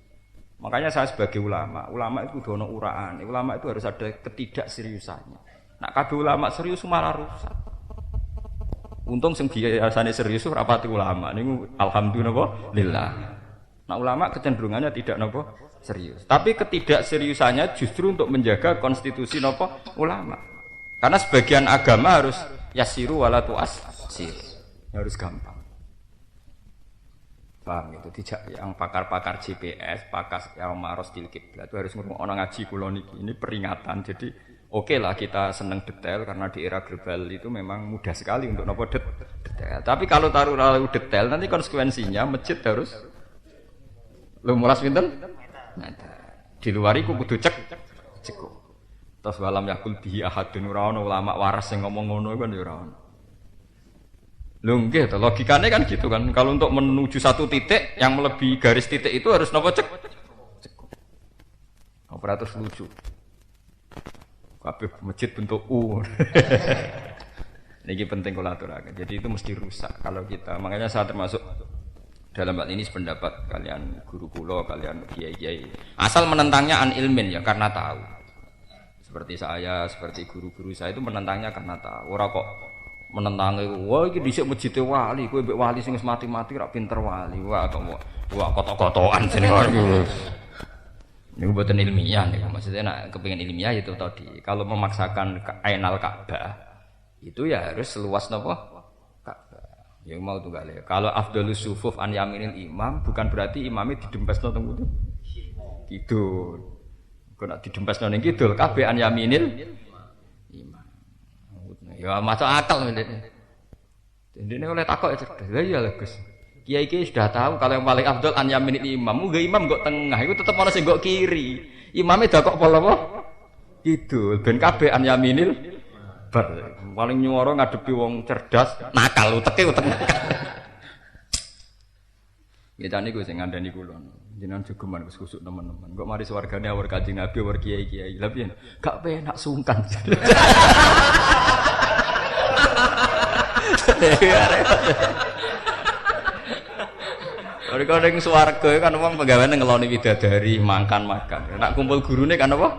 A: Makanya saya sebagai ulama itu kudu ono uraan. Ulama itu harus ada ketidakseriusannya. Nak kabeh ulama serius malah rusak. Untung sing biasane serius ora pati ulama niku alhamdulillah. Nah ulama kecenderungannya tidak nopo serius. Tapi ketidakseriusannya justru untuk menjaga konstitusi nopo ulama. Karena sebagian agama harus yasiru wala tu'assir. Harus gampang. Paham itu tidak yang pakar-pakar GPS, pakar yang marostil kiblat itu harus ngomong orang ngaji kula niki. Ini peringatan. Jadi oke lah kita seneng detail karena di era global itu memang mudah sekali untuk nopo detail. Tapi kalau taruh detail nanti konsekuensinya masjid harus lu mulas pinten? Di luar iku kudu cek. Terus walam yakul bihi ahadun ora ono ulama waras sing ngomong ngono kan ya ora ono. Lho nggih to logikane kan gitu kan. Kalau untuk menuju satu titik yang melebihi garis titik itu harus napa cek. Operator lucu. Kabeh masjid bentuk U. Niki penting kula aturaken. Jadi itu mesti rusak kalau kita. Makanya saya termasuk dalam hal ini sependapat kalian guru kula, kalian kiai-kiai. Asal menentangnya an ilmin ya karena tahu. Seperti saya, seperti guru-guru saya itu menentangnya karena tahu. Ora kok menentangnya, wah iki dhisik masjid wali, kowe mbek wali sing wis mati-mati ra pinter wali. Wah atau wah kotok-kotokan jenenge. Niku mboten ilmiah niku. Maksudnya nek kepengin ilmiah itu tadi. Kalau memaksakan ainal Ka'bah itu ya harus seluas napa? Yang mau tunggal ya. Kalau afdhalus sufuf an yaminil imam bukan berarti imamnya didempasno teng pundi. Kidul. Kok nek didempasno ning kidul kabeh an yaminil imam. Ya masuk akal ngene. Dene oleh takok ya cerdas. Lah iya lho Gus. Kiai-kiai sudah tahu kalau yang paling afdal an yaminil imam. Muga imam kok tengah iku tetep ana sing kok kiri. Imame dak kok pola apa? Kidul. Ben kabeh an yaminil bar. Paling nyuwara ngadepi wong cerdas, nakal uteke utek nakal. Ya niku sing ngandani kula. Jenengan jogeman wis kusuk teman-teman. Kok mari swargane awur Kanjeng Nabi awur kiai-kiai. Lah piye? Gak penak sungkan. Mereka ning swarga kan wong penggaweane ngeloni widadari, makan-makan. Nek kumpul gurune kan apa?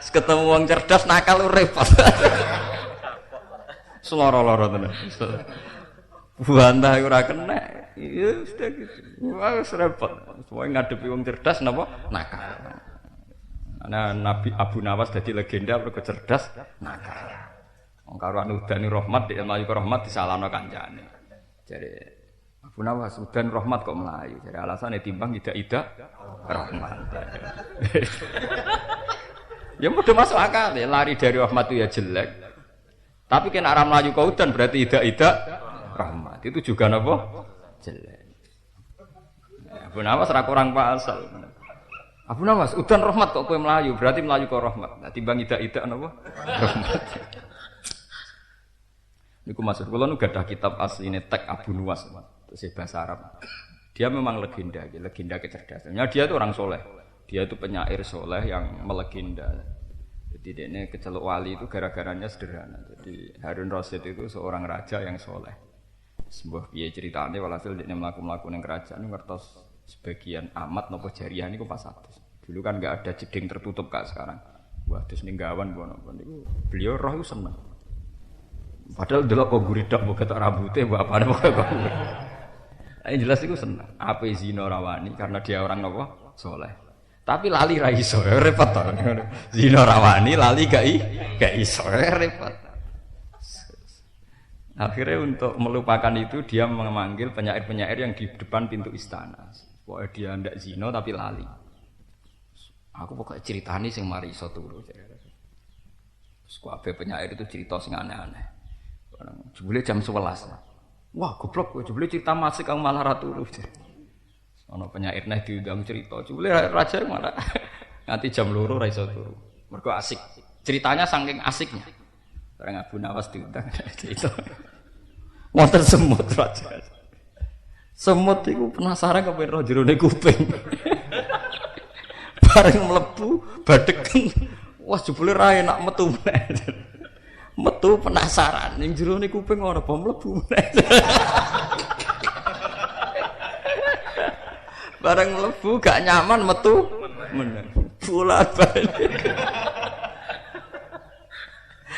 A: Ketemu wong cerdas nakal repot. Seloro-loro tenan. Bantah ora kena. Ya sudah gitu. Wah repot. Soale ngadepi wong cerdas napa nakal. Ana Nabi Abu Nawas dadi legenda mergo cerdas nakal. Wong karo anudani rahmat di mlayu rahmat disalahno kancane. Jare Abu Nawas udan rahmat kok mlayu. Jare alasane timbang tidak rahmat. Ya mudah masuk akal ya, lari dari rahmat itu ya jelek. Tapi kena arah melayu kaudan berarti tidak rahmat. Itu juga apa? Jelek. Ya, Abu Nawas ra kurang pasal. Abu Nawas, udan rahmat kok kowe melayu, berarti melayu kok rahmat. Nah, timbang idak-idak napa? Rahmat. Niku maksud kula nu gadah kitab asline tek Abu Nuwas, terus bahasa Arab. Dia memang legenda kecerdasannya. Dia itu orang soleh. Dia itu penyair soleh yang melegenda. Jadi dia keceluk wali itu gara-garanya sederhana. Jadi Harun Rasyid itu seorang raja yang soleh. Sebuah piye ceritane walhasil dia mlaku-mlaku ning kerajaan ngertos sebagian amat nopo jariah niku pas atus. Dulu kan enggak ada jeding tertutup kayak sekarang. Wah, terus ning gawan napa niku beliau roh itu seneng. Padahal delok kok guridak mbok ketok rambute mbok apane kok. Yang jelas itu seneng. Apa zina rawani karena dia orang nopo soleh. Tapi lali ra iso, repot to. Zina rawani lali gak iso, repot. Akhirnya untuk melupakan itu dia memanggil penyair-penyair yang di depan pintu istana. Pokoknya dia ndak zina tapi lali. Aku pokoknya ceritani sing mari iso turu. Terus kabeh penyair itu cerita sing aneh-aneh. Jebule jam 11. Wah, goblok kowe jebule cerita masik kamu malah ra turu. Ana penyair neh diundang cerita. Jebule raja malah nganti jam 2 ra iso turu. Mergo asik. Ceritanya saking asiknya. Bareng Abu Nawas diundang cerita. Wonten semut raja. Semut iku penasaran kepen ro jerone kuping. Bareng mlebu badheken. Wah jebule ra enak metu meneh. Metu penasaran ning jerone kuping ora bom mlebu meneh. Bareng mlebu gak nyaman metu meneh. Bolak-balik.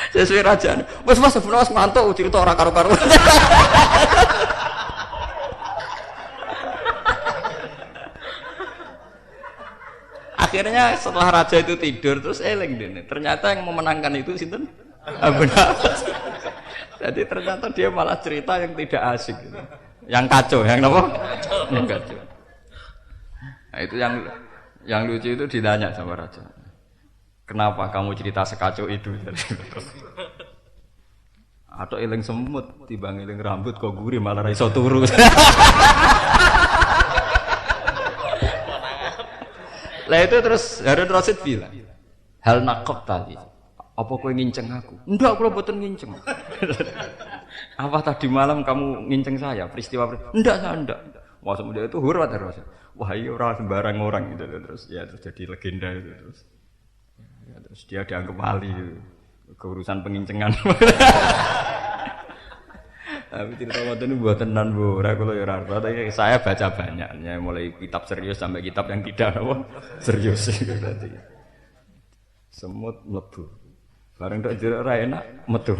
A: Sesuai raja. Wes Mas mantuk cerita ora karo-karo. Akhirnya setelah raja itu tidur terus eling dene. Ternyata yang memenangkan itu sinten? Abu Nawas. Jadi ternyata dia malah cerita yang tidak asik gitu. Yang kacau, yang apa? Yang kacau. Nah, itu yang lucu itu ditanya sama raja. Kenapa kamu cerita sekacau itu? Atau eling semut, timbang eling rambut kok gurih malah ra iso turu. Lah itu terus Harun Rasyid bilang, hal nakop tadi. Apa kowe nginceng aku? Enggak, aku mboten nginceng. Apa tadi malam kamu nginceng saya? Peristiwa. Enggak, saya enggak. Wah, semuanya itu huruf Harun Rasyid. Wah, iya ora sembarang orang gitu terus ya terus jadi legenda itu terus. Ya, terus dia dianggap wali keurusan pengincengan. Tapi cerita waktu ini buat tenan bu, kalau ya rasa. Tapi saya baca banyaknya, mulai kitab serius sampai kitab yang tidak apa serius itu berarti. Semut mlebu, bareng tak jeruk rai enak metu.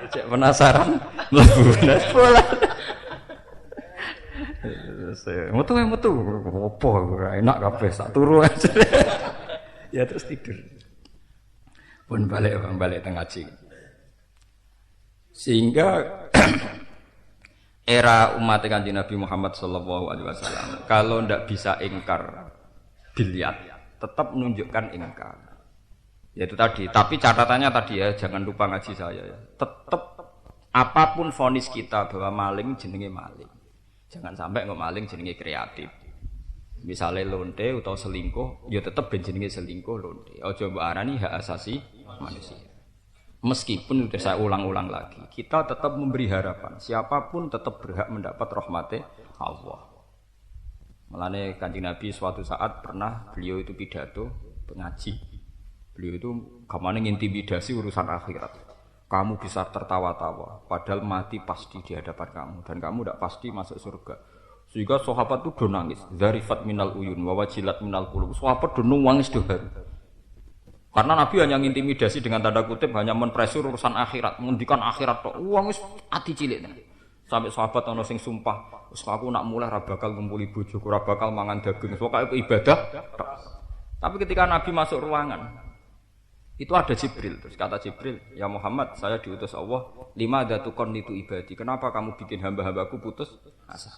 A: Cek penasaran mlebu, nas pola. Metu, opo enak kabeh sak turu aja. Ya terus tidur. Pun balik teng ngaji. Sehingga era umat Kanjeng Nabi Muhammad sallallahu alaihi wasallam kalau ndak bisa ingkar biliat tetap menunjukkan ingkar. Yaitu tadi, tapi catatannya tadi ya, jangan lupa ngaji saya ya. Tetap apapun vonis kita bahwa maling jenenge maling. Jangan sampai nggak maling jenenge kreatif. Misalnya lonte atau selingkuh, ya tetap jenenge selingkuh lonte. Ojo mbok arani hak asasi manusia. Meskipun sudah saya ulang-ulang lagi, kita tetap memberi harapan. Siapapun tetap berhak mendapat rahmat Allah. Mulane Kanjeng Nabi suatu saat pernah beliau itu pidato pengaji. Beliau itu kamane ngintimidasi urusan akhirat. Kamu bisa tertawa-tawa, padahal mati pasti di hadapan kamu dan kamu tidak pasti masuk surga. Sehingga sahabat itu do nangis, zarifat minal uyun, wawajilat minal qulub. Sahabat do nangis do haru. Karena Nabi hanya ngintimidasi dengan tanda kutip, hanya menpresur urusan akhirat, menghentikan akhirat tok. Wong wis ati cilik. Sampai sahabat ana sing sumpah, wis aku nak mulai ra bakal ngumpuli bojoku, ora bakal mangan daging. Pokoke ibadah. Tapi ketika Nabi masuk ruangan, itu ada Jibril. Terus kata Jibril, "Ya Muhammad, saya diutus Allah, lima datukon itu ibadi. Kenapa kamu bikin hamba-hambaku putus asa?"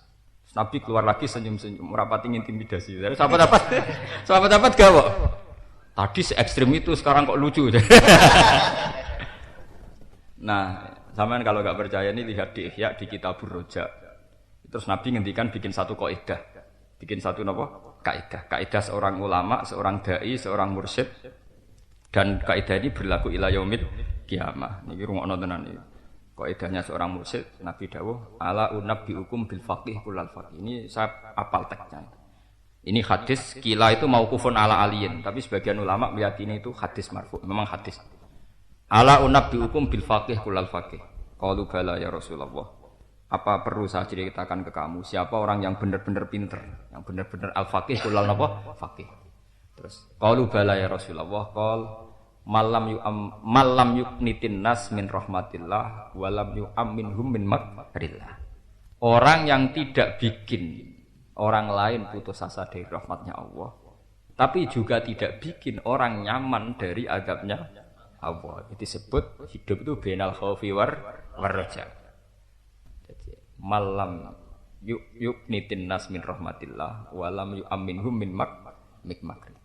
A: Nabi keluar lagi senyum-senyum, merapati intimidasi. Dari sahabat-sahabat gawok. Tadi se-ekstrim itu, sekarang kok lucu. Nah, sampean kalau enggak percaya ini lihat di Ihya di Kitabur Roja. Terus Nabi ngendikan bikin satu kaidah. Bikin satu napa? Kaidah seorang ulama, seorang dai, seorang mursyid dan kaidah ini berlaku ila yaumil kiamah. Niki rungokno tenan iki. Kaidahnya seorang mursyid Nabi dawuh ala unabbiukum bil faqih kullal faqih. Ini saya apal teksnya. Ini hadis kila itu mauqufun ala aliyin, tapi sebagian ulama meyakini itu hadis marfu. Memang hadis. Ala unabbiukum bil faqih kullal faqih. Qalu bala ya Rasulullah. Apa perlu saya ceritakan ke kamu siapa orang yang benar-benar pinter, yang benar-benar al-faqih kullal napa? Faqih. Terus qalu bala ya Rasulullah, malam yuknitin nas min rahmatillah walam yu'amminhum min makrillah. Orang yang tidak bikin orang lain putus asa dari rahmatnya Allah, tapi juga tidak bikin orang nyaman dari azabnya Allah. Itu disebut hidup itu bainal khaufi war raja. Malam yuknitin nas min rahmatillah walam yu'amminhum min makrillah.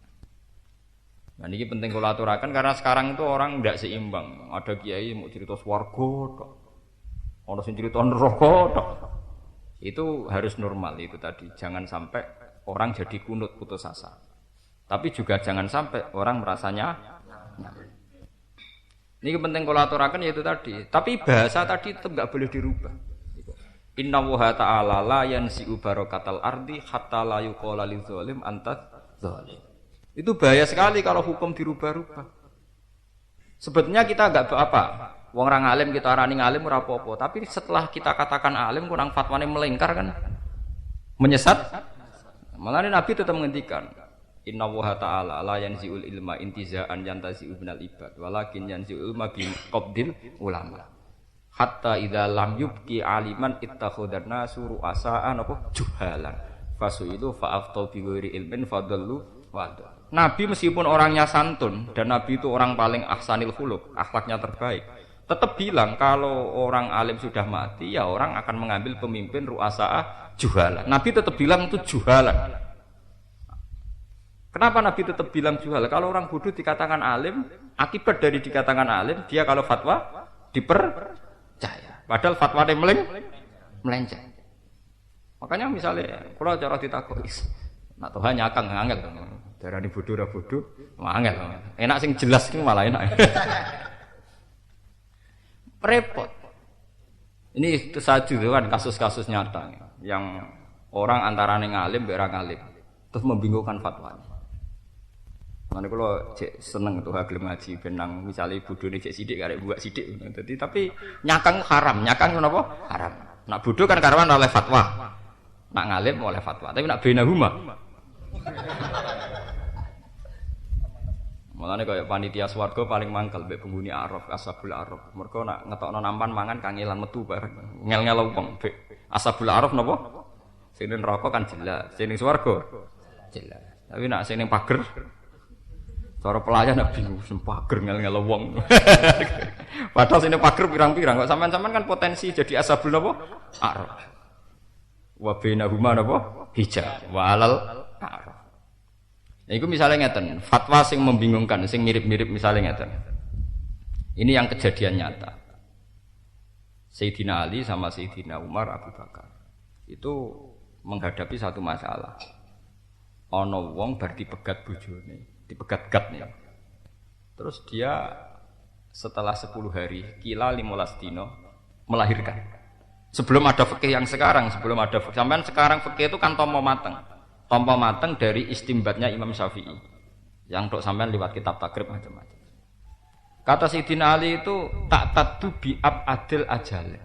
A: Nah ini penting kalau aturakan karena sekarang itu orang tidak seimbang. Ada kiai mau cerita swarga tok. Ono sing cerita neraka tok. Itu harus normal itu tadi. Jangan sampai orang jadi kunut putus asa. Tapi juga jangan sampai orang merasanya nyaman. Ini penting kalau aturakan yaitu tadi. Tapi bahasa tadi tetap enggak boleh dirubah. Inna wa ta'ala la yansi'u barakatal ardi hatta la yuqala lil zalim anta zalim. Itu bahaya sekali kalau hukum dirubah-rubah. Sebetulnya kita enggak apa. Wong orang alim kita arani ngalim ora apa-apa, tapi setelah kita katakan alim kurang fatwane melingkar kan menyesat. Malah Nabi tetap menghentikan Inna wa ta'ala la yanzi'ul ilma intiza'an yantazi'u minal ibad walakin yanzi'ul ilma bi qabdil ulama. Hatta idza lam yubqi aliman ittakhadhan nasu ru'asa'an apa juhalan fasuilu fa'aftau bi ghairi ilmin fadallu wa. Nabi meskipun orangnya santun dan Nabi itu orang paling ahsanil khuluq, akhlaknya terbaik, tetap bilang kalau orang alim sudah mati ya orang akan mengambil pemimpin ru'asa'ah juhalan. Nabi tetap bilang itu juhalan. Kenapa Nabi tetap bilang juhalan? Kalau orang bodoh dikatakan alim, akibat dari dikatakan alim dia kalau fatwa dipercaya. Padahal fatwane melenceng. Makanya misalnya kalau cara ditakoki, nak Tuhan nyakang angel. Darani bodoh ra bodoh, angel. Enak sing jelas ki malah enak. Repot. Ini saju kan kasus-kasus nyata yang orang antarane ngalim mbek ra ngalim terus membingungkan fatwanya. Mane kula cek seneng tuh gelem ngaji benang misale bodhone cek sithik karek buak sithik. Dadi tapi nyakang haram, nyakang napa? Haram. Nak bodho kan karuan oleh fatwa. Nak ngalim oleh fatwa, tapi nak benahuma. Mulane kaya panitia swarga paling mangkel mbek penghuni Araf, Ashabul Araf. Mergo nak ngetokno nampan mangan kangelan metu bareng. Ngel-ngel wong mbek Ashabul Araf napa? Sing neraka kan jelas, sing swarga jelas. Tapi nak sing ning pager cara pelayan nak bingung sempager ngel-ngel wong. Padahal sini pager pirang-pirang kok sampean-sampean kan potensi jadi ashabul napa? Araf. Wa bainahuma napa? Hijab. Wa alal araf. Nah, iku misalnya ngeten, fatwa sing membingungkan, sing mirip-mirip misalnya ngeten. Ini yang kejadian nyata. Sayyidina Ali sama Sayyidina Umar Abu Bakar itu menghadapi satu masalah. Ana wong bar dipegat bojone. Dipegat-gat nih. Terus dia setelah 10 hari, kila 15 dino melahirkan. Sebelum ada fikih yang sekarang, sebelum ada fikih. Sampai sekarang fikih itu kan tompo mateng. Tompo mateng dari istimbatnya Imam Syafi'i. Yang untuk sampean lewat kitab takrib macam-macam. Kata Sayyidina Ali itu tak tatu bi'ab adil ajal.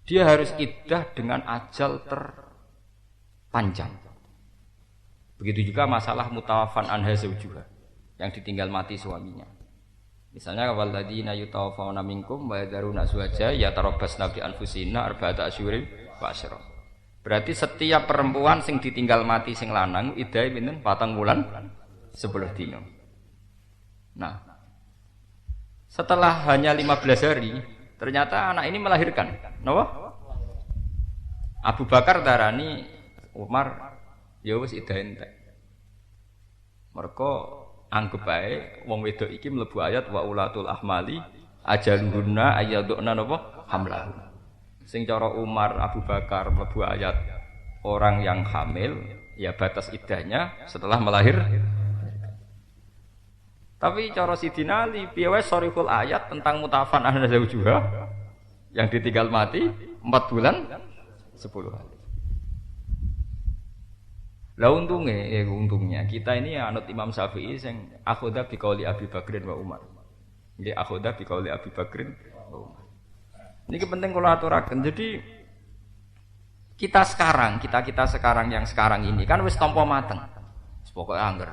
A: Dia harus iddah dengan ajal terpanjang. Begitu juga masalah mutawafan anha zawjuha yang ditinggal mati suaminya. Misalnya walladzina yutawaffawna minkum wa yadharuna azwaja yatarabbasna bi anfusina arba'ata asyhurin wa asyra. Berarti setiap perempuan sing ditinggal mati sing lanang iddahe pinten 4 wulan 10 dina. Nah, setelah hanya 15 hari ternyata anak ini melahirkan. Napa? Abu Bakar darani Umar ya wis iddah entek. Mergo anggap bae wong wedok iki mlebu ayat wa ulatul ahmali ajaluhunna ayyaduna napa hamlah. Sing cara Umar Abu Bakar mlebu ayat orang yang hamil Ya batas iddahnya setelah melahirkan. Tapi cara Sidina Ali piye wae shariful ayat tentang mutafan ahna zaujuha yang ditinggal mati 4 bulan 10 hari. Lah untungnya kita ini anut Imam Syafi'i sing akhudha biqauli Abi Bakrin wa Umar. Nggih akhudha biqauli Abi Bakrin wa Umar. Niki penting kula aturaken. Jadi kita sekarang yang sekarang ini kan wis tampa mateng. Wis pokoke angger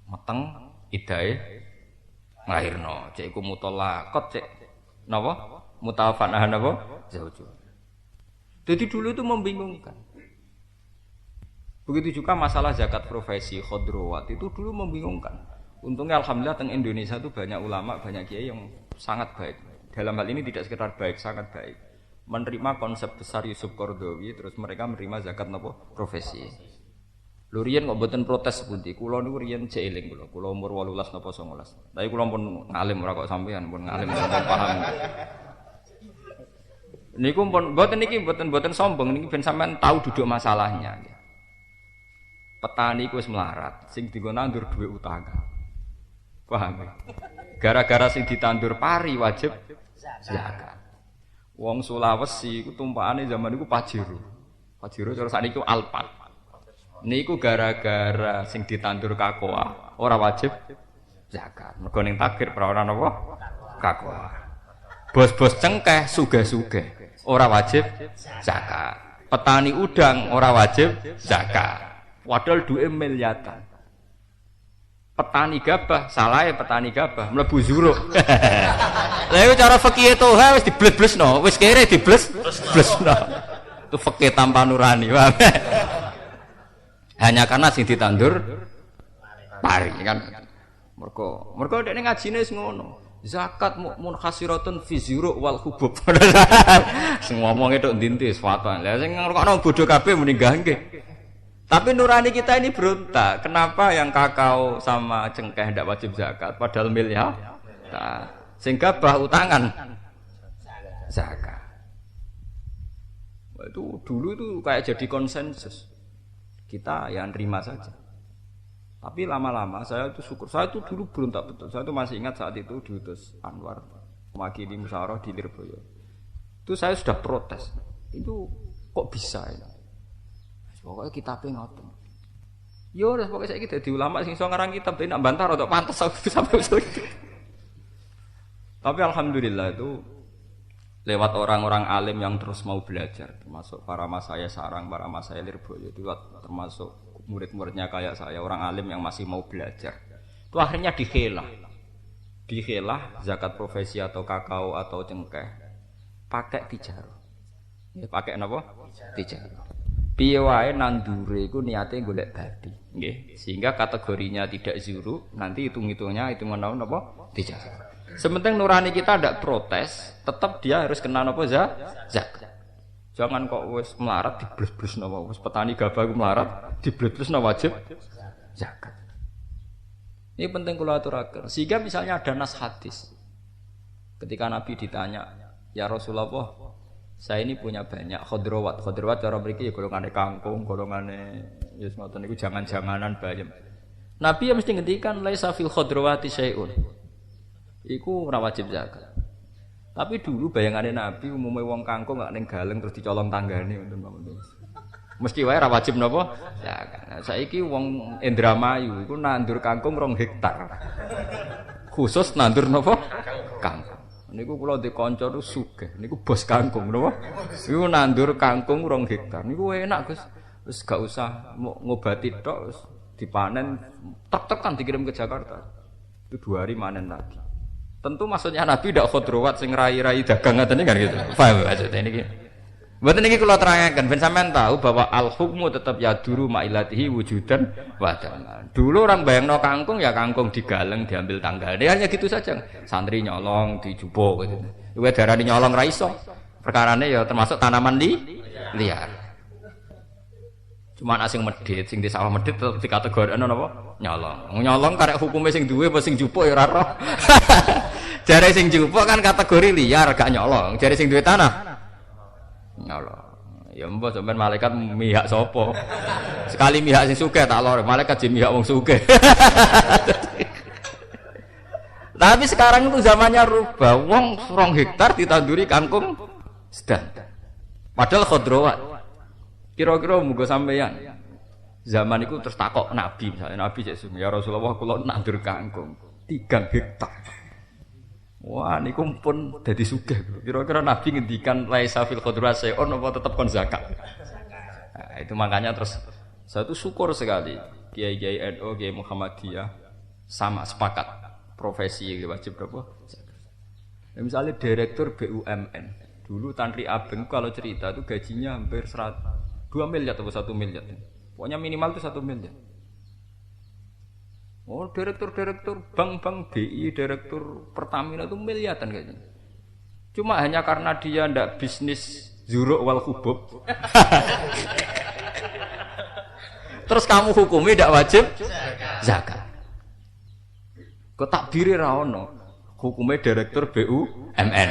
A: mateng idahe nglahirno. Cek iku mutallaqat cek napa? Mutawaffanah napa? Zauju. Jadi dulu itu membingungkan. Begitu juga masalah zakat profesi khodrowat itu dulu membingungkan. Untungnya alhamdulillah teng Indonesia itu banyak ulama, banyak kiai yang sangat baik. Dalam hal ini tidak sekedar baik, sangat baik. Menerima konsep besar Yusuf Qaradawi, terus mereka menerima zakat napa profesi. Lho riyen kok mboten protes pundi. Kula niku riyen jek eling kula. Kula umur 18 napa 19. Tapi kula pun ngalim ora kok sampean, pun ngalim pun paham. Niku pun mboten niki mboten sombong niki ben sampean tahu duduk masalahnya. Petani ku wis melarat, sing dienggo nandur dhuwit utang. Paham ya? Gara-gara sing ditandur pari wajib zakat. Wong Sulawesi iku tumpakane zaman iku Pajero. Pajero cara sakniki Alpat. Niku gara-gara sing ditandur kakoa ora wajib zakat. Mergo ning takdir ora napa? Kakoa. Bos-bos cengkeh sugih-sugih ora wajib zakat. Petani udang ora wajib zakat. Padahal duwe miliatan. Petani gabah, salah ya petani gabah, mlebu zuruk. Lah iku cara fikih toha wis dibles-blesno, wis kere dibles-blesno. Itu fikih tanpa nurani. Hanya karena sing ditandur pari kan. Mergo dekne ngajine wis ngono. Zakat munhasiratun fi zuruk wal hubub. Sing ngomong itu ndintis fatwa. Lah sing ngrokokno bodho kabeh muni nggih. Tapi nurani kita ini berontak. Kenapa yang kakao sama cengkeh tidak wajib zakat? Padahal miliar. Nah, sehingga bah utangan zakat. Itu dulu itu kayak jadi konsensus. Kita yang nerima saja. Tapi lama-lama saya itu syukur. Saya itu dulu berontak betul. Saya itu masih ingat saat itu diutus Anwar mewakili musyawarah di Lirboyo. Itu saya sudah protes. Itu kok bisa ini? Pokoknya kitabnya ngoten. Yo, pokoknya saya dadi ulama sing iso ngarang kitab tapi nak bantah rada pantes sampai usul. Tapi alhamdulillah itu lewat orang-orang alim yang terus mau belajar, termasuk para mas saya Sarang, para mas saya Lirboyo itu termasuk murid-muridnya kayak saya, orang alim yang masih mau belajar. Itu akhirnya dikhilah zakat profesi atau kakao atau cengkeh pakai tijarah. Ya pakai apa? Tijarah. Piye wae nandure iku niate golek badi, nggih. Sehingga kategorinya tidak zuru, nanti hitung-hitungnya hitungan napa? Tijarah. Sementing nurani kita tidak protes, tetap dia harus kena napa zakat. Jangan kok wis melarat dibles-bles napa, wis petani gabah ku melarat dibles-bles napa wajib zakat. Ini penting kula aturaken. Sehingga misalnya ada nas hadis. Ketika Nabi ditanya, "Ya Rasulullah, saya ini punya banyak khodrowat. Khodrowat cara mriki ya golongane kangkung, golongane ya ngoten niku jangan-janganan bayem. Nabi ya mesti ngendikan laisa fil khodrowati syai'un. Iku ora wajib zakat. Tapi dulu bayangane Nabi umume wong kangkung gak ning galeng terus dicolong tanggane ngoten. Mesti wae ora wajib napa? Zakat. Nah, saiki wong Indramayu iku nandur kangkung 2 hektar. Khusus nandur napa? Kangkung. Niku kula ndek kanca niku sugih, niku bos kangkung napa? Niku nandur kangkung 2 hektar. Niku enak, Gus. Wis gak usah ngobati tok, wis dipanen tek-tek kan dikirim ke Jakarta. Itu 2 hari manen lagi. Tentu maksudnya Nabi ndak khodrowat sing rai-rai dagang ngoten kan gitu. Paham maksudnya niki. Mboten niki kula terangaken ben sampean tahu bahwa al-hukmu tetap yaduru ma'ilatihi wujudan wa adaman. Dulu orang bayangno kangkung ya kangkung digaleng diambil tanggane hanya gitu saja. Santri nyolong dijupuk gitu. Kuwi darani nyolong ra iso. Perkarane ya termasuk tanaman liar. Cuma asing medhit sing di sawah medhit tetep dikategorikno napa? Nyolong. Nyolong karek hukume sing duwe apa sing jupuk ya ora roh. Jare sing jupuk kan kategori liar gak nyolong. Jare sing duwe tanah nyolong. Ya mbok sampean malaikat mihak sapa? Sekali mihak sing sugih tak lor, malaikat jek mihak wong sugih. Tapi sekarang itu zamannya rubah. Wong 2 hektar ditanduri kangkung sedang. Padahal khodrowat. Kira-kira muga sampeyan. Zaman itu terus takok Nabi, misalnya Nabi sesuk ya Rasulullah kula nandur kangkung 3 hektar. Wah niku pun dadi sugih. Kira-kira Nabi ngendikan laisa fil khudrat sayun apa tetep kon zakat. Nah, itu makanya terus saya tuh syukur sekali Kiai-kiai NU, Kiai Muhammadiyah sama sepakat profesi wajib berapa? Ya, misalnya direktur BUMN dulu Tantri Abeng kalau cerita itu gajinya hampir 2 miliar atau 1 miliar. Pokoknya minimal itu 1 miliar. Oh, direktur bank-bank BI, direktur Pertamina itu miliaran kayaknya. Cuma hanya karena dia ndak bisnis zuruk wal khubub. Terus kamu hukumi ndak wajib zakat. Kok takbire ra ono. Hukumnya direktur BUMN.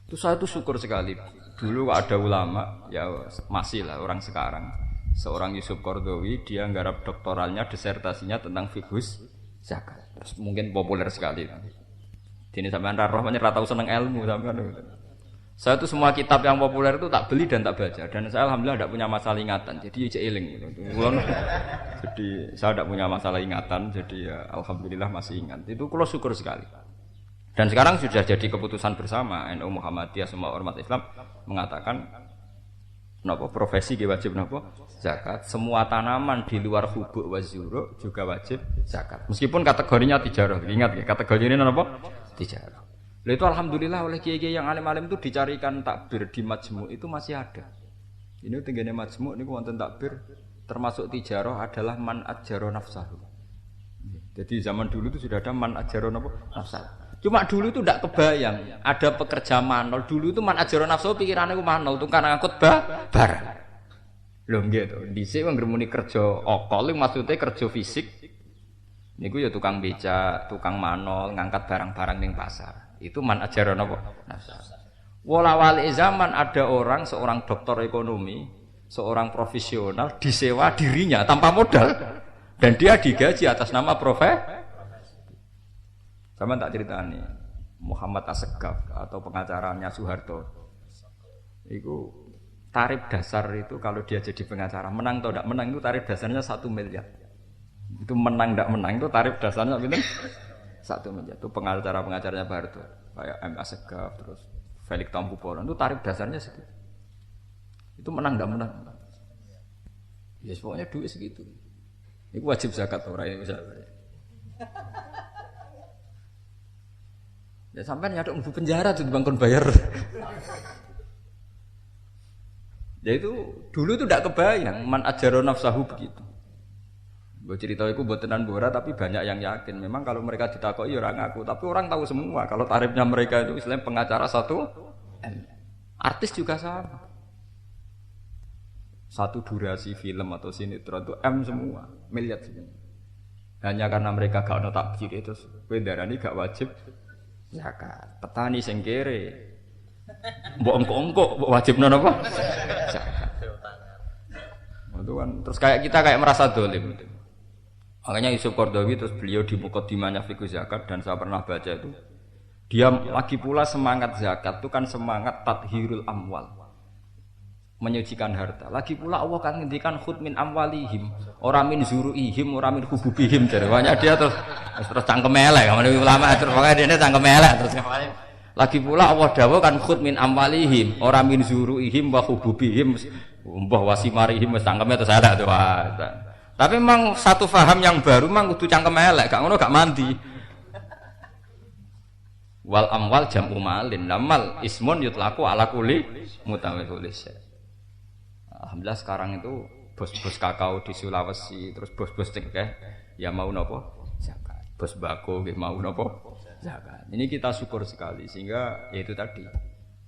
A: Itu saya tuh syukur sekali. Dulu ada ulama, ya masih lah orang sekarang. Seorang Yusuf Qardawi, dia nggarap doktoralnya, disertasinya tentang fiqhus zakat. Terus mungkin populer sekali. Dini sampean ra roh ra tau seneng ilmu sampean. Saya tuh semua kitab yang populer itu tak beli dan tak baca. Dan saya alhamdulillah tidak punya masalah ingatan. Jadi cek eling. Jadi saya tidak punya masalah ingatan. Jadi ya alhamdulillah masih ingat. Itu kula syukur sekali. Dan sekarang sudah jadi keputusan bersama NU Muhammadiyah semua ormas Islam mengatakan napa profesi wajib napa zakat. Semua tanaman di luar hubuk wa zuruk juga wajib zakat. Meskipun kategorinya tijarah. Ingat ya, kategori ini napa? Tijarah. Lalu itu alhamdulillah oleh kiai-kiai yang alim-alim itu dicarikan takbir di majmu' itu masih ada. Ini tenggene majmu' niku wonten takbir termasuk tijarah adalah man ajjaro nafsahu. Jadi zaman dulu itu sudah ada man ajjaro nafsahu. Cuma dulu itu tidak kebayang ada pekerja manol. Dulu itu man ajaro nafsu pikirannya ku manol tukang ngangkut barang. Lho nggih to. Dhisik wong ngremuni kerja okol maksudnya kerja fisik. Niku ya tukang beca, tukang manol, ngangkat barang-barang ning pasar. Itu man ajaro nafsu. Wala-wali zaman ada orang seorang doktor ekonomi, seorang profesional disewa dirinya tanpa modal dan dia digaji atas nama profesi. Sama tak ceritani Muhammad Assegaf atau pengacaranya Soeharto. Itu tarif dasar itu kalau dia jadi pengacara menang atau tidak menang itu tarif dasarnya 1 miliar. Itu menang tidak menang itu tarif dasarnya betul 1 miliar. Itu pengacaranya Pak Harto kayak M. Assegaf terus Felix Tambuporan itu tarif dasarnya segitu. Itu menang tidak menang. Ya pokoknya duit segitu. Itu wajib zakat orang ini misalnya. Ya sampai nyaduk mlebu penjara tuh bangkon bayar. Ya itu dulu itu tidak kebayang man ajaro nafsahu begitu. Gue cerita itu buat tenan bora tapi banyak yang yakin. Memang kalau mereka ditakoki orang ngaku, tapi orang tahu semua kalau tarifnya mereka itu istilahnya pengacara 1 M. Artis juga sama. 1 durasi film atau sinetron itu M semua, miliar semua. Hanya karena mereka gak ono takbir itu, kowe darani gak wajib zakat. Petani sing kere mbok engko-engko mbok wajibno napa? Zakat. Itu kan terus kayak kita kayak merasa dolim. Makanya Yusuf Qardawi terus beliau di Muqaddimahnya Fiqh Zakat dan saya pernah baca itu dia lagi pula semangat zakat itu kan semangat tathhirul amwal. Menyucikan harta. Lagi pula Allah kan ngendikan khud min amwalihim, ora min zuruihim, ora min hububihim. Jarane dia terus cangkem elek, kamane ulama terus pokoke dene cangkem elek terus. Lagi pula Allah dawuh kan khud min amwalihim, ora min zuruihim wa hububihim. Mbah wasimarihim wis cangkeme terus ada tuh. Tapi memang satu faham yang baru memang kudu cangkem elek, gak ngono gak mandi. Wal amwal jam'u malin, lamal ismun yutlaku ala kulli mutawallis. Alhamdulillah sekarang itu bos-bos kakao di Sulawesi terus bos-bos cengkeh ya mau nopo zakat. Bos bako nggih mau nopo zakat. Ini kita syukur sekali sehingga yaitu tadi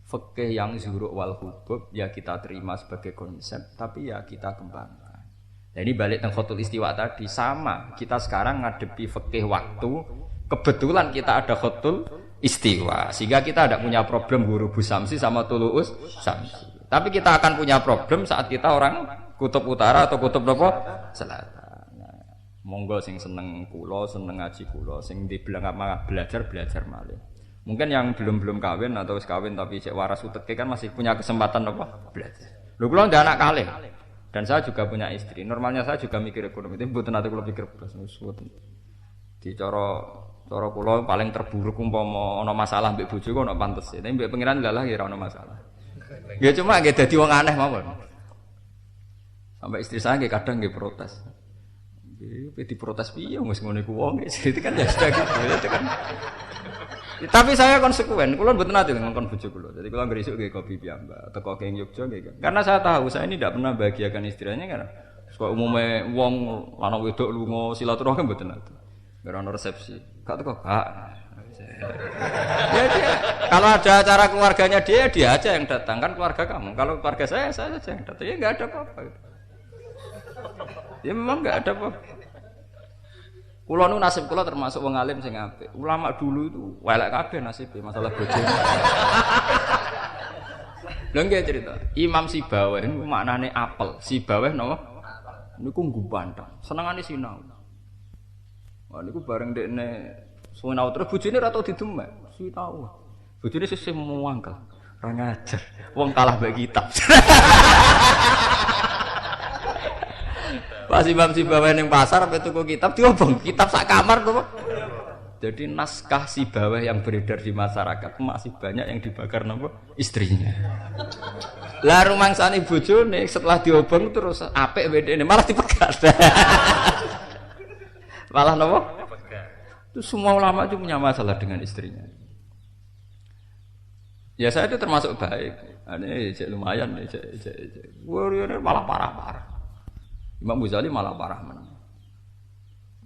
A: fikih yang zuruk wal hubub ya kita terima sebagai konsep tapi ya kita kembangkan. Nah ini balik teng khotul istiwa tadi sama kita sekarang ngadepi fikih waktu kebetulan kita ada khotul istiwa sehingga kita tidak punya problem guru Bu Samsi sama Tuluus Samsi. Tapi kita akan punya problem saat kita orang kutub utara atau kutub apa? Selatan. Nah, monggo sing seneng kula, seneng ngaji kula, sing dibilang apa belajar malih. Mungkin yang belum kawin atau wis kawin tapi cek waras uteke kan masih punya kesempatan apa? Belajar. Lho kula ndak anak kalih. Dan saya juga punya istri. Normalnya saya juga mikir ekonomi. Itu mboten ate kula pikir blas mboten. Di cara kula paling terburuk umpama ana masalah mbek bojo kok ana pantes. Tapi mbek pangeran lalah ya ora ana masalah. Ya cuma nggih dadi wong aneh mawon. Sampai istri saya nggih kadang nggih protes. Nggih diprotes piye wis ngono iku wong. Itu kan ya sudah gitu itu kan. Tapi saya konsekuen, kula mboten nate ngongkon bojo kula. Jadi kula ngresuk nggih kopi piyambak, teko keng Yogya nggih. Karena saya tahu saya ini tidak pernah bahagiakan istrinya karena kok umume wong lanang wedok lunga silaturahmi mboten nate. Ora ono resepsi. Gak teko, Kak. Ya dia, kalau ada acara keluarganya dia aja yang datang kan keluarga kamu. Kalau keluarga saya saja yang datang. Ya enggak ada apa-apa. Ya memang enggak ada apa-apa. Kula nu nasib kula termasuk wong alim sing apik. Ulama dulu itu welek kabeh nasibe masalah bojone. Lha nggih cerita. Imam Sibaweh niku maknane apel. Sibaweh napa? Niku nggumpantang. Senengane sinau. Wah niku bareng dekne sinau terus bojone ora tau didemek. Sinau. Bojone sesih muangkel. Ora ngajar. Wong kalah mbek kitab. Pas Imam Sibaweh ning pasar ape tuku kitab diobong, kitab sak kamar to. Jadi naskah Sibaweh yang beredar di masyarakat masih banyak yang dibakar napa istrinya. Lah rumangsane bojone setelah diobong terus apik wedene malah dipegat. Malah napa? Itu semua ulama itu punya masalah dengan istrinya. Ya saya itu termasuk baik. Ini lumayan nih, malah parah-parah. Imam Ghazali malah parah men.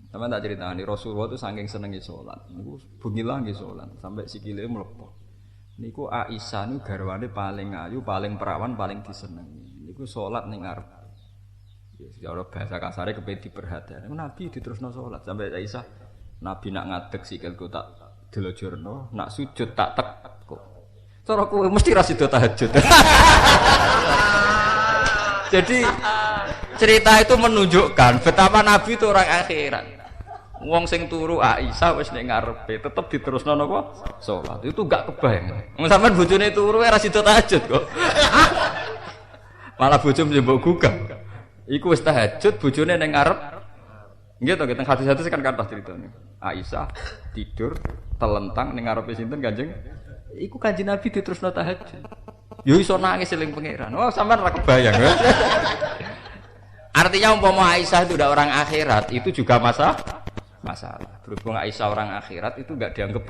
A: Sampai tak ceritani Rasulullah itu saking senengi sholat. Niku bunyilah nggih sholat sampai sikile mlepok. Niku Aisyah niku garwane paling ayu, paling perawan, paling disenengi. Niku sholat ning ngarep. Ya secara bahasa kasare kepen diperhatikan. Nabi diterusno sholat sampai Aisyah Nabi nak ngadeg sikilku tak delojorno, nak sujud tak tekuk. Cara kowe mesti ra sida tahajud. Jadi cerita itu menunjukkan betapa Nabi itu orang akhirat. Wong sing turu Aisyah wis ning ngarepe tetep diterusno napa? Salat. Itu gak kebayang. Wong sampean bojone turu ora sida tahajud kok. Malah bojo mbok gugah. Iku wis tahajud bojone ning ngarep. Nggih to, teng hadis-hadis kan kathah critane. Aisyah tidur telentang ning ngarepe sinten Kanjeng? Iku Kanjeng Nabi diterusno tahajud. Yo iso nangis eling pangeran. Oh sampean ora kebayang. Artinya umpama Aisyah itu udah orang akhirat, itu juga masalah. Berhubung Aisyah orang akhirat itu enggak dianggap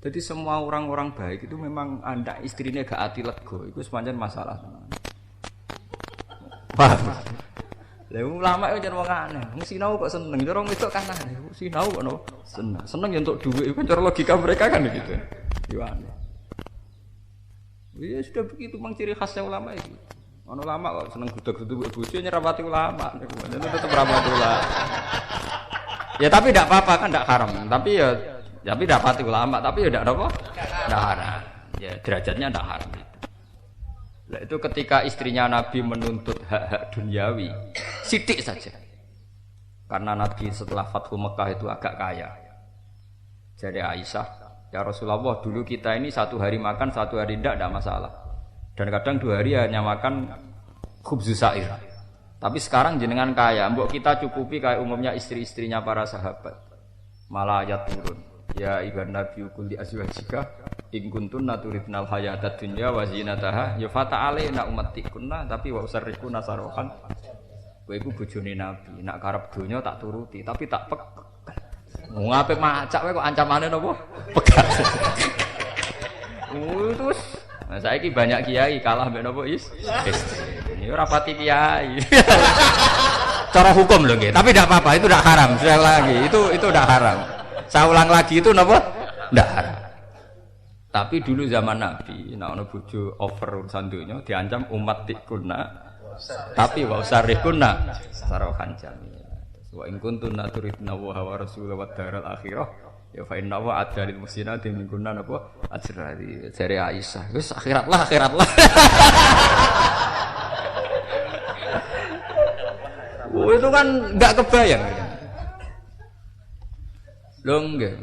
A: Jadi semua orang-orang baik itu memang anda istrinya gak hati lego, itu sepanjang masalah. Paham? Lah ulama itu jangan wong aneh. Wong sinau kok seneng, cara wedok kan aneh. Sinau kok no seneng. Seneng ya untuk duit, itu kan cara logika mereka kan gitu. Gimana? Ya sudah begitu mang ciri khasnya ulama itu. Ono ulama kok seneng gudeg-gudeg bojo nyerawati ulama. Itu tetep rapati ulama. Ya tapi tidak apa-apa kan tidak haram. Tapi dapati ulama, tapi ya tidak apa? Tidak haram. Ya derajatnya tidak haram itu. Nah, itu ketika istrinya Nabi menuntut hak-hak duniawi, sidik saja. Karena Nabi setelah Fathu Mekah itu agak kaya. Jadi Aisyah, ya Rasulullah dulu kita ini satu hari makan, satu hari tidak masalah. Dan kadang 2 hari hanya makan khubzus sa'ir. Tapi sekarang jenengan kaya, mbok kita cukupi kayak umumnya istri-istrinya para sahabat. Malah ayat turun. Ya ibn Nabi kulli azwajika in kuntunna turidnal hayatad dunya wa zinataha ya fata'alaina ummatikunna tapi wa usarrikuna sarohan. Kowe iku bojone Nabi, nak karep donya tak turuti, tapi tak pek. Wong ape macak kowe kok ancamane napa? Pegat. Terus nah saiki banyak kiai kalah mbek napa istri. Ini ora pati kiai. Cara hukum lho nggih, tapi tidak apa-apa, itu tidak haram. Saya lagi, itu tidak haram. Saya ulang lagi itu napa? Tidak haram. Tapi dulu zaman Nabi, nek ana bojo over urusan donya diancam umat tikunna. Tapi wa usarihkunna sarohan jamil. Wa in kuntunna turidna wa rasulahu wa daral akhirah Ya fa inna wa adalil muslinati min kunna apa ajrari jare Aisyah. Wis akhirat lah. Oh, itu kan enggak kebayang. Lho nggih.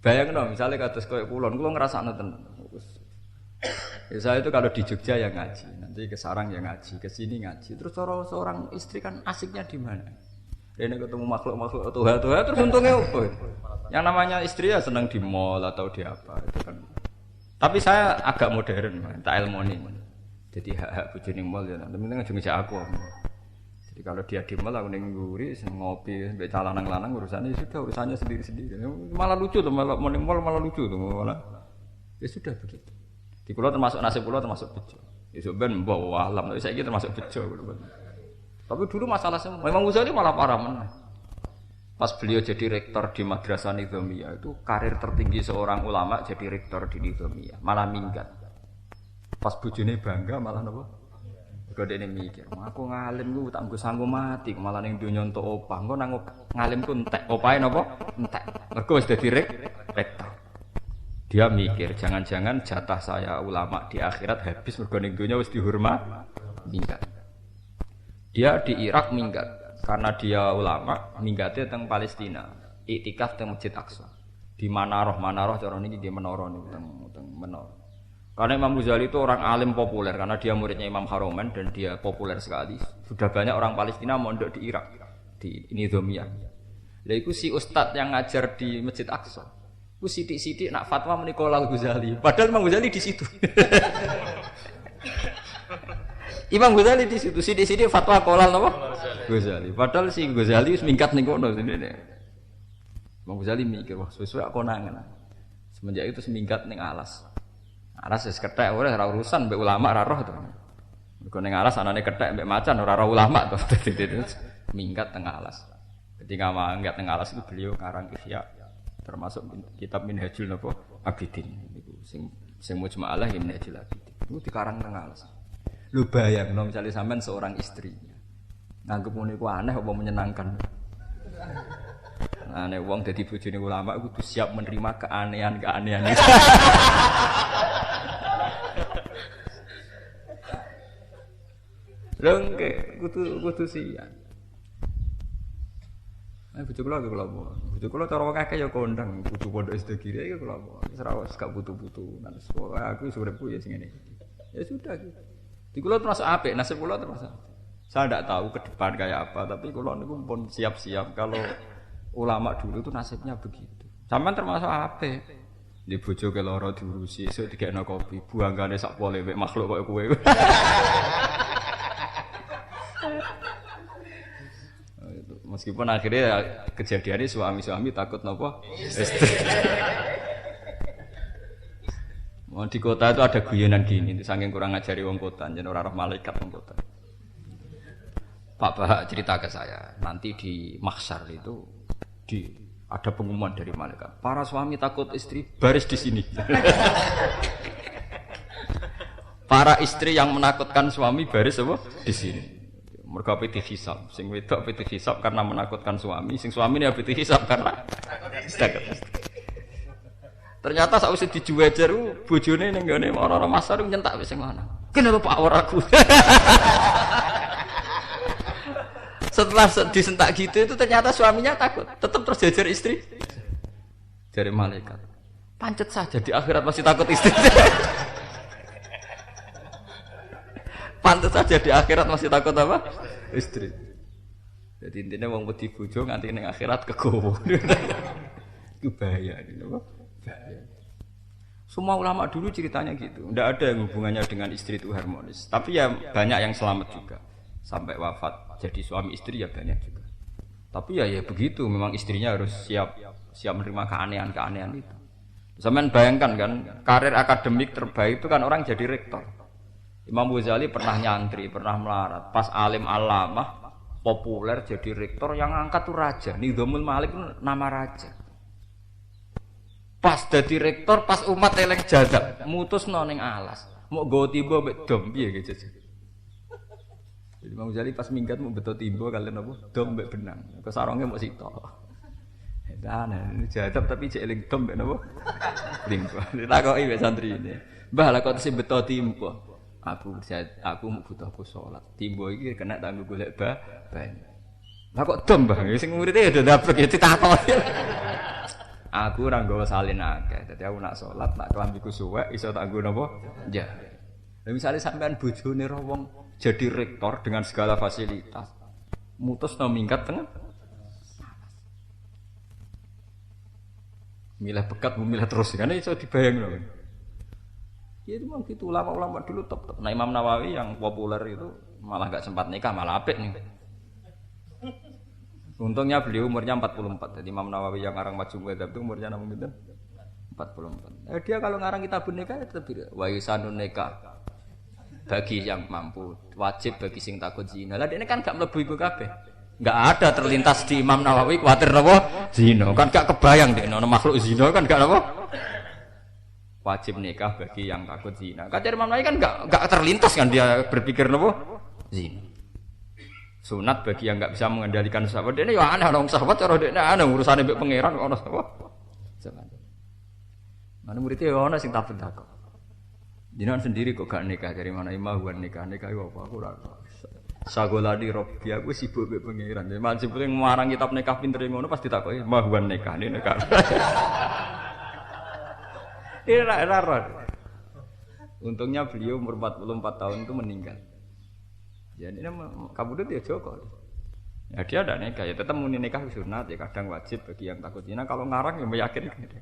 A: Bayangno misalnya kados koyo kula ngrasakno tenan. Ya saya itu kalau di Jogja ya ngaji, nanti ke Sarang ya ngaji, ke sini ngaji. Terus seorang istri kan asiknya di mana? Ini ketemu makhluk-makhluk Tuhan terus untungnya apa? Yang namanya istri ya senang di mall atau di apa itu kan. Tapi saya agak modern, tak ilmoni. Jadi hak-hak bojone mall ya, penting ngejeng aku. Jadi kalau dia di mall aku ning nguri ngopi mbek lanang-lanang urusannya sudah urusannya sendiri-sendiri. Malah lucu tuh, malah ning mall malah lucu tuh malah. Ya sudah begitu. Di pulau termasuk nasib pulau termasuk bejo. Isu ben mbok alam tapi saiki termasuk bejo. Tapi dulu masalah semua. Memang Ghazali malah parah men. Pas beliau jadi rektor di Madrasah Nizamiyah itu karir tertinggi seorang ulama jadi rektor di Nizamiyah, malah minggat. Pas bojone bangga malah napa? Kok dene mikir, aku ngalim ku tak nggo sanggo mati, malah ning donya entuk opah. Engko nang ngalim ku entek, opahe napa? Entek. Mergo wis dadi rektor. Dia mikir, jangan-jangan jatah saya ulama di akhirat habis mergo ning donya wis dihormat, minggat. Dia di Irak minggat karena dia ulama, minggatnya teng Palestina, iktikaf teng Masjid Aqsa. Di Manarah cara niki nggih menara niku teng menara. Karena Imam Ghazali itu orang alim populer karena dia muridnya Imam Haromen dan dia populer sekali. Sudah banyak orang Palestina mondok di Irak, di Nizamiyah. Lah iku si ustadz yang ngajar di Masjid Aqsa. Ku sidik-sidik nak fatwa muni Qolal Ghazali. Padahal Imam Ghazali di situ. Imam Ghazali di situ sidik-sidik fatwa Qolal napa? Ghazali. Padahal si Ghazali wis mingkat ning kono sini. Imam Ghazali mikir wah suwe-suwe konangan. Semenjak itu semingkat ning alas. Alas wis kethek ora urusan mbek ulama ora roh to. Mergo ning alas anane kethek mbek macan ora roh ulama to. Mingkat teng alas. Ketika mangkat teng alas itu beliau ngarang Ihya termasuk kitab Minhajul napa Abidin niku sing mujma'alah ya Minhajul Abidin. Niku dikarang teng alas. Lu bayangno misalnya sampean seorang istrinya nganggep ngono iku aneh apa menyenangkan. Nah, nek wong dadi bojone ulama kudu siap menerima keanehan-keanehan itu. Lho nggih, kudu siap. Bojo kula bojo kula cara wong akeh ya kondang, kudu pondok Sedekire iki kula. Wis ora wis gak butuh-butuh. Nang aku uripku ya sing ngene. Ya sudah gitu. Di kula termasuk apik, nasib kula termasuk. Saya tidak tahu ke depan kayak apa, tapi kula niku pun siap-siap kalau ulama dulu itu nasibnya begitu. Sampeyan termasuk apik. Di bojo keloro diurusi, esuk dikekno kopi, buanggane sak pole mek makhluk koyo kowe. Meskipun akhirnya kejadiannya suami-suami takut nopo istri. Di kota itu ada guyonan gini, saking kurang ngajari wong kota, jeneng ora roh malaikat wong kota. Pak Bahak cerita ke saya, nanti di mahsyar itu ada pengumuman dari malaikat. Para suami takut istri baris di sini. Para istri yang menakutkan suami baris apa? Di sini. Mereka piti hisab, sing wedok piti hisab karena menakutkan suami, sing suami ini piti hisab karena takut. Ternyata sausé dijuwejer bojone ning gone ora-ora masar nyentak wis sing lanang. Kenapa Pak ora aku? Setelah disentak gitu itu ternyata suaminya takut, tetap terus jajar istri. Dari malaikat. Pancet saja di akhirat masih takut istri. Pantes saja di akhirat masih takut apa? Istri. Jadi intinya wong wedi bojo nganti ning akhirat kegowo. Itu bahaya ini apa? Bahaya. Semua ulama dulu ceritanya gitu. Tidak ada yang hubungannya dengan istri itu harmonis. Tapi ya banyak yang selamat juga. Sampai wafat jadi suami istri ya banyak juga. Tapi ya begitu, memang istrinya harus siap menerima keanehan-keanehan itu. Sampeyan bayangkan kan, karir akademik terbaik itu kan orang jadi rektor. Imam Ghazali pernah nyantri, pernah melarat. Pas alim alamah populer jadi rektor yang angkat tuh raja. Nizamul Malik itu nama raja. Pas jadi rektor, pas umat eleng jadab, mutus ning alas. Mau go tiba mbek dom piye gitu. Jadi Imam Ghazali pas minggat mau beto tiba kalian apa? Dom mbek benang. Kesarongnya mau sitok. Ini jadab tapi cek eling dom mek napa? Limpo. Ditakoki mbek santri ini. Mbah lah kok tesih beto timpo. Aku butuh aku salat. Timbo iki kena tanggo golek ban. Lah kok dom Mbah? Sing muridé ya dablek ya ditakoki. Aku ora nggawa salin akeh. Dadi aku nak salat, nak kelambiku suwek iso tak nggo napa? Ya. Lah misale sampean bojone roh wong jadi rektor dengan segala fasilitas. Mutus no minggat tengah. Milah pekat, milah terus kan iso dibayangno. Ya itu memang gitu ulama-ulama dulu top. Nah Imam Nawawi yang populer itu malah enggak sempat nikah, malah apik nih. Untungnya beliau umurnya 44. Jadi Imam Nawawi yang ngarang Majmu' Adzab itu umurnya namung pinten? 44. Dia kalau ngarang kitab nikah tetap wa yusanun nikah. Bagi yang mampu, wajib bagi sing takut zina. Lah ini kan enggak mlebu iku kabeh. Enggak ada terlintas di Imam Nawawi kuwatir napa? Zina. Kan enggak kebayang dek ana makhluk zina kan enggak napa? Wajib nikah bagi yang takut zina. Kacar Imam Nawawi kan enggak terlintas kan dia berpikir napa? Zina. Sunat bagi yang enggak bisa mengendalikan sahabat. Dene ya aneh dong sahabat cara dekne aneh urusane mbek pangeran kok ana sapa? Jangan. Mana muridé ya ana sing takut takok. Jenengan sendiri kok gak nikah dari mana imahuan nikah itu apa aku ora. Sagoladi Robbi aku sibuk mbek pangeran. Jadi masih penting ngarang kitab nikah pinter ngono pasti takoki imahuan nikah ini nikah. Era. Untungnya beliau umur 44 tahun itu meninggal. Jadi kabudut ya Joko. Ya dia ada nikah ya tetap muni nikah sunat ya kadang wajib bagi yang takut zina kalau ngarang ya meyakinkan.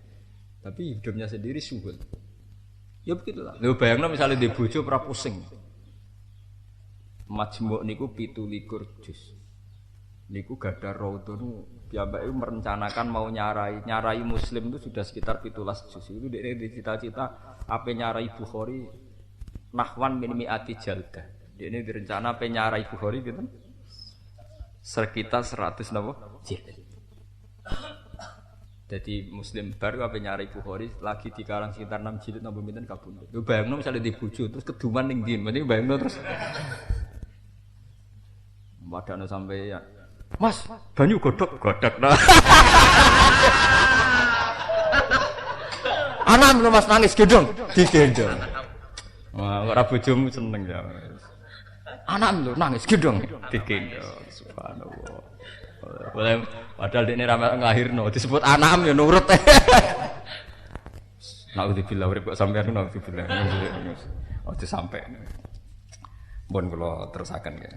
A: Tapi hidupnya sendiri suhul. Ya begitulah. Lho bayangno misalnya di bojo ora pusing. Majmu' niku 17 juz. Niku gadah raudhun piyambake merencanakan mau nyarai muslim itu sudah sekitar 17 juz. Itu dekne cita-cita ape nyarai Bukhari nahwan min mi'ati jaldah. Dekne direncana ape nyarai Bukhari gitu. Sekitar 100 napa? Jilid. Jadi muslim baru apa nyari Bukhari lagi dikarang sekitar 6 jilid nambah pinten kabundut. Yo bayangno misalnya di bojo terus keduman ning ndi, berarti bayangno terus. Wadane sampai ya. Mas, banyu godhok. Nah. Anam lho Mas nangis gendong, digendong. Wah, ora bojomu seneng ya. Anam lho nangis gendong, digendong. Subhanallah. Padahal dekne ra nglahirno disebut anam ya nurut. Naudzubillah urip kok sampeyan naudzubillah. Ojo sampe. Mun kula terusaken ya.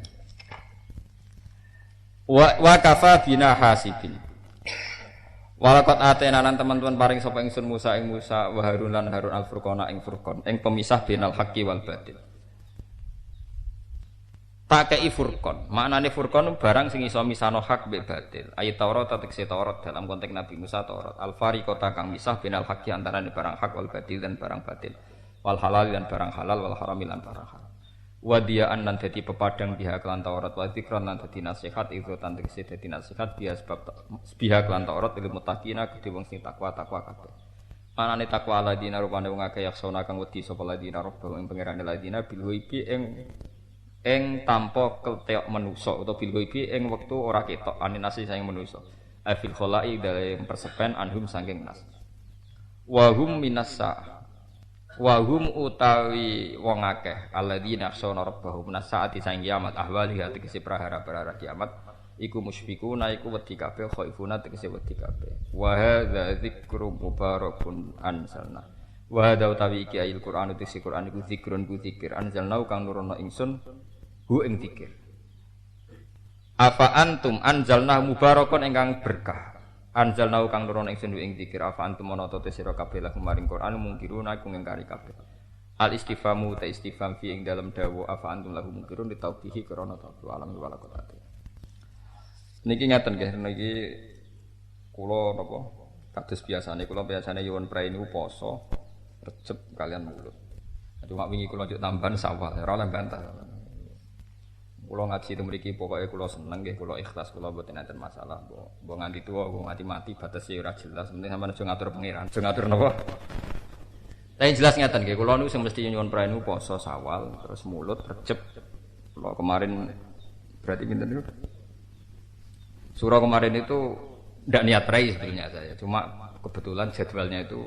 A: Wa kafa bina hasibin. Walakot atena lan teman-teman paring sapa ingsun Musa wa Harun lan Harun al-Furqana ing Furqan ing pemisah binal haqqi wal batil. Pakai Furqan, maknane Furqan barang sing iso misano hak mbek batil. Ayat Taurat tekse Taurat dalam konteks Nabi Musa Taurat. Al-fariqata kang misah binal haqqi antarané barang hak wal batil dan barang batil. Wal halal dan barang halal wal haram lan barang haram. Wadiyaan lan dadi pepadang biha kelan Taurat wa dzikran lan dadi nasihat itu tan tekse dadi nasihat biha sebab biha kelan Taurat ilmu muttaqina kedhe wong sing takwa kabeh. Manane takwa ladina rupane wong akeh yaksona kang wedi sapa ladina rabbah ing pangerane ladina bil ghaibi ing tanpa keteok manusa utawa bil ghaibi ing wektu ora ketok aninasi saing manusa afil kholai dalem persepen anhum saking nas wa hum minasa wa hum utawi wong akeh alladzina yaksona rabbahum nasaati saing kiamat ahwali hati kese prahara-prahara kiamat iku musyfikuna iku wedi kabeh khaifuna tegese wedi kabeh wa hadza dzikru mubarakun anzalna wa hadza utawi iki ayat Qur'an utusi Qur'an iku zikrun ku zikir anzalna kang nurono ingsun hu ing zikir. Afa antum anzalna mubarakon ingkang berkah. Anzalna kang nurono ingsun ing zikir afa antum monoto te sira kabeh lagu maring Quran mungkiruna iku ngingkari kabeh. Al istifamu ta istifham fi ing dalam dawu afa antum lahu mungkirun ditaubihi krana taubi alam wala qati. Niki ngaten nggih niki kula napa kados biasane kula biasane nyuwun prei niku poso Recep kalian mulut. Cuma wingi kula njuk tambahan Syawal ora oleh bantah. Kula ngaji itu mriki pokoke kula seneng nggih kula ikhlas kula mboten enten masalah mbok nganti tuwa mbok nganti mati batese ora jelas penting sampeyan aja ngatur pangeran aja ngatur napa tapi jelas ngeten nggih kula niku sing mesti nyuwun praenu poso Syawal terus mulut Recep kula kemarin berarti pinten niku surah kemarin itu Ndak niat rai sebetulnya saya. Cuma kebetulan jadwalnya itu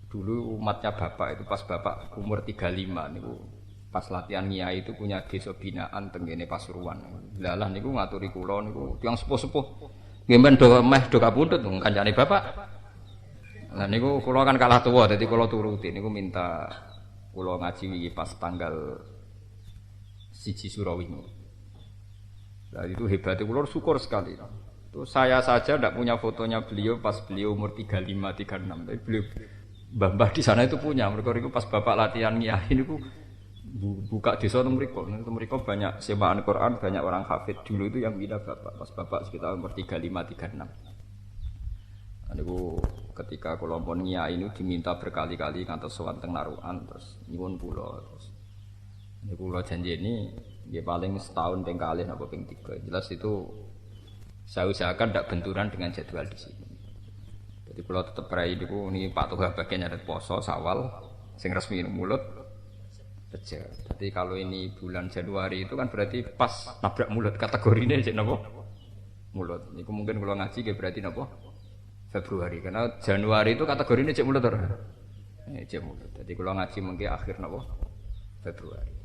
A: dulu umatnya bapak itu pas bapak umur 35 niku pas latihan ngiyai itu punya desa binaan tenggene Pasuruan. Lalah niku ngaturi kula niku tiyang sepuh-sepuh. Nggih men do meh do kapundhut kancane bapak. Lah niku kula kan kalah tuwa dadi kula turuti niku minta kula ngaji iki pas tanggal 1 Surawingi. Lah itu hebatnya kula syukur sekali. Itu saya saja tidak punya fotonya beliau pas beliau umur 35 36. Tapi beliau mbah-mbah di sana itu punya. Mereka itu pas bapak latihan ngiyai niku buka desa itu mereka banyak sewaan Quran, banyak orang hafid dulu itu yang bina bapak pas bapak sekitar umur 35-36. Niku ketika kelompok ngiyai ini diminta berkali-kali ngantos sowan teng Narukan terus nyuwun kula terus niku kula janjeni nggih paling setahun ping kalih napa ping 3. Jelas itu saya usahakan tidak benturan dengan jadwal di sini. Jadi kula tetep rai niku ini Pak Tuha bagian nyatet poso Sawal sing resmi mulut Beja. Jadi kalau ini bulan Januari itu kan berarti pas nabrak mulut kategorinya cek napa? Mulut. Niku mungkin kalau ngaji ge berarti napa? Februari. Karena Januari itu kategorinya cek mulut ora? Cek mulut. Jadi kalau ngaji mungkin akhir napa? Februari.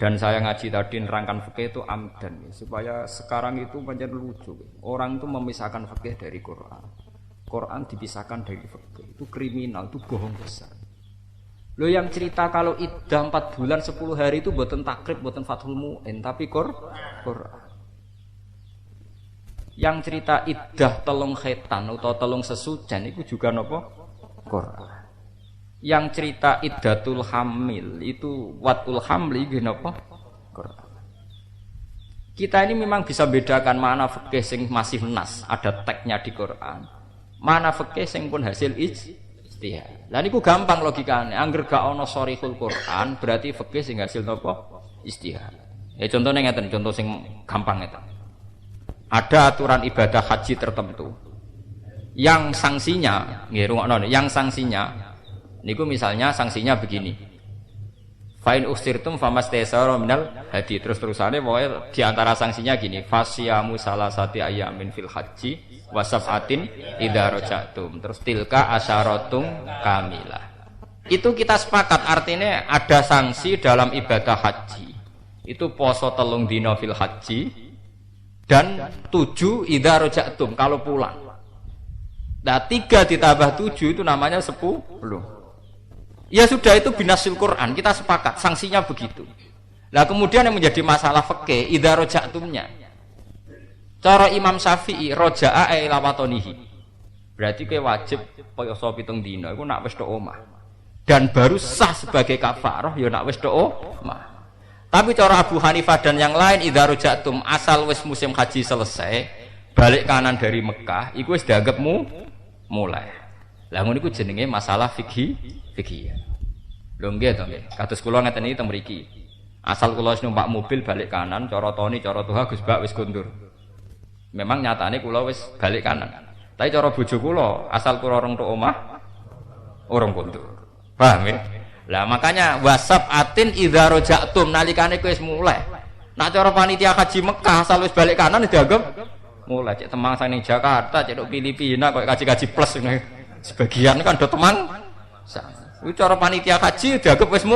A: Dan saya ngaji tadi nerangkan fikih itu amdan supaya sekarang itu menjadi lucu. Orang itu memisahkan fikih dari Quran. Quran dipisahkan dari fikih. Itu kriminal, itu bohong besar. Lo yang cerita kalau iddah 4 bulan 10 hari itu buatan takrib, buatan fathul mu'in, tapi Quran. Yang cerita iddah telung khaitan atau telung sesujan itu juga nopo Quran. Yang cerita iddatul hamil itu watul hamli itu nopo Quran. Kita ini memang bisa bedakan mana fikih sing masih nas, ada teksnya di Quran. Mana fikih sing pun hasil ijtihad. Lah niku gampang logikane. Angger gak ana sharihul Quran berarti fikih sing hasil napa? Ijtihad. Ya contohnya ngeten, contoh sing gampang ngeten. Ada aturan ibadah haji tertentu yang sanksinya, nggih rungokno, yang sanksinya niku misalnya sanksinya begini. Fa'in ustirtum famastaysara minal hadi. Terus-terusane pokoke di antara sanksinya gini, fasyamu salasati ayamin fil haji wasaf'atin idza raja'tum. Terus tilka asyaratun kamilah. Itu kita sepakat artinya ada sanksi dalam ibadah haji. Itu poso 3 dina fil haji dan 7 idza raja'tum kalau pulang. Nah 3 ditambah 7 itu namanya 10. Ya sudah itu binasil Quran, kita sepakat sanksinya begitu. Nah kemudian yang menjadi masalah fikih idza raja'tumnya. Cara Imam Syafi'i roja'a ila watonihi. Berarti kowe wajib poso 7 dina iku nak wis tok omah. Dan baru sah sebagai kafarah ya nak wis tok omah. Tapi cara Abu Hanifah dan yang lain idza raja'tum asal wis musim haji selesai, balik kanan dari Mekah iku wis dianggap mulai. Lah ngono iku jenenge masalah fikih. Lho nggih to nggih. Kados kula ngeten iki teng mriki. Asal kula wis numpak mobil balik kanan cara Toni cara Tuha Gus Bak wis kondur. Memang nyatane kula wis balik kanan. Tapi cara bojo kula asal kula orang tok omah orang kondur. Paham ya? Lah makanya wasab'atin idza raja'tum nalikane kowe wis mulai. Nak cara panitia haji Mekah asal wis balik kanan dianggap mulai. Cek temang sang ning Jakarta, cek tok Filipina kok kaji-kaji plus ngene. Sebagian kan do temang. Itu cara panitia haji dianggap wis